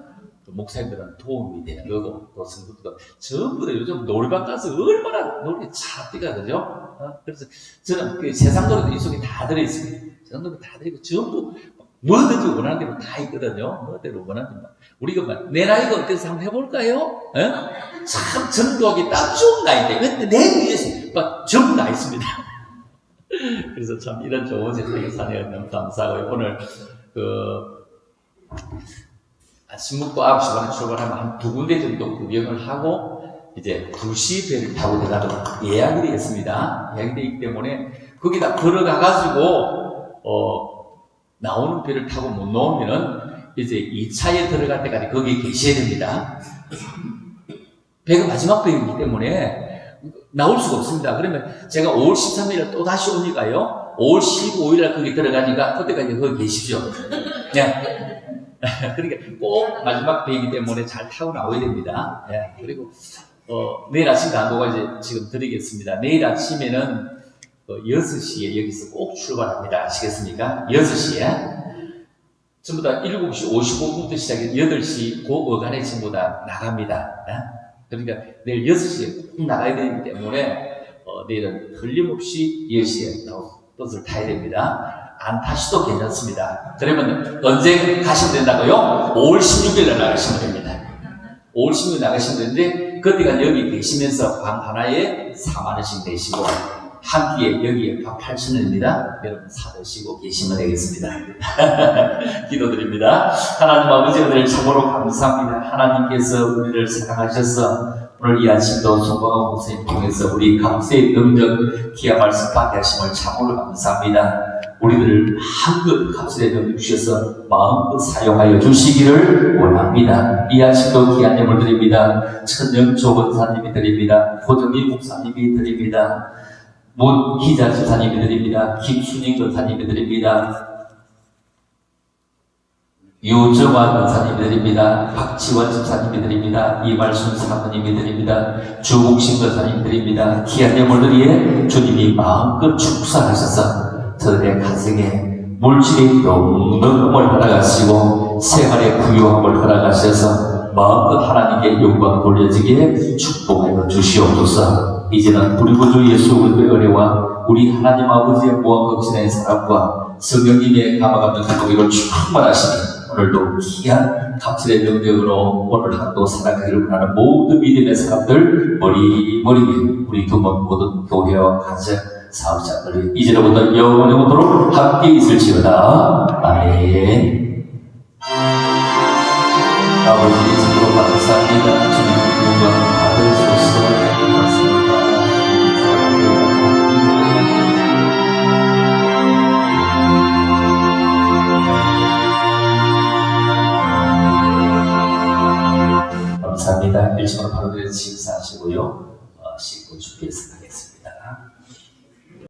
목사님들은 도움이 되는 거고 또 성도들도 전부 다 요즘 노래방 가서 얼마나 노래 잘 뛰거든요. 그래서 저는 그 세상 노래도 이 속에 다 들어있습니다. 세상 노래 다 들어있고 전부 뭐든지 원하는 대로 다 있거든요. 뭐대로 원하는 대로. 우리가 막 내 나이가 어때서 한번 해볼까요? 참 전도하기 딱 좋은 나이인데 근데 내 위에서 막 전부 나 있습니다. 그래서 참 이런 좋은 세상에 사네요. 너무 감사하고요. 오늘 아침 먹고 9시 반에 출발하면 한 2군데 정도 구경을 하고 이제 2시 배를 타고 들어가도록 예약이 되어 있습니다. 예약이 되어 있기 때문에 거기다 걸어가가지고 나오는 배를 타고 못 나오면은 이제 2차에 들어갈 때까지 거기에 계셔야 됩니다. 배가 마지막 배이기 때문에 나올 수가 없습니다. 그러면 제가 5월 13일에 또 다시 오니까요. 5월 15일에 거기 들어가니까 그때까지 거기 계십시오. 네. 그러니까 꼭 마지막 배이기 때문에 잘 타고 나와야 됩니다. 네. 그리고 내일 아침 광고가 이제 지금 드리겠습니다. 내일 아침에는 6시에 여기서 꼭 출발합니다. 아시겠습니까? 6시에. 전부 다 7시 55분부터 시작해서 8시 그 어간에 전부 다 나갑니다. 네? 그러니까 내일 6시에 꼭 나가야 되기 때문에 내일은 틀림없이 10시에 버스를 타야 됩니다. 안 타셔도 괜찮습니다. 그러면 언제 가시면 된다고요? 5월 16일에 나가시면 됩니다. 5월 16일 나가시면 되는데 그때가 여기 계시면서 방 하나에 4만원씩 내시고 한 끼에 여기에 밥 8,000원입니다. 여러분 사드시고 계시면 되겠습니다. 기도드립니다. 하나님 아버지 오늘 참으로 감사합니다. 하나님께서 우리를 사랑하셔서 오늘 이 아침도 송광호 목사님 통해서 우리 감사의 능력 귀한 말씀 받게 하심을 참으로 감사합니다. 우리들을 한껏 감사의 능력 주셔서 마음껏 사용하여 주시기를 원합니다. 이 아침도 귀한 예물 드립니다. 천영조 권사님이 드립니다. 호정민 목사님이 드립니다. 문 기자 집사님이 드립니다. 김순인 권사님이 드립니다. 유정환 권사님이 드립니다. 박지원 집사님이 드립니다. 이말순 사모님이 드립니다. 주복신 권사님이 드립니다. 귀한 예물들이에 주님이 마음껏 축사하셔서 저들의 가정에 물질의 넉넉함을 허락하시고 생활의 부유함을 허락하셔서 마음껏 하나님께 영광 돌려지게 축복하여 주시옵소서. 이제는 우리 구주 예수 그리스도의 은혜와 우리 하나님 아버지의 무한극진의 사랑과 성령님의 감화감는 공의로 충만하시니 오늘도 귀한 갑절의 명령으로 오늘 하루도 살아가기를 원하는 모든 믿음의 사람들 머리머리 우리 두번 모든 교회와 가정 사업자들이 이제로부터 영원토록 함께 있을지어다. 아멘. 아버지 참으로 감사합니다. 주님 영광 받으소서. 고맙습니다. 감사합니다. 일심으로 바로 드려 식사하시고요. 씻고 준비해서 가겠습니다.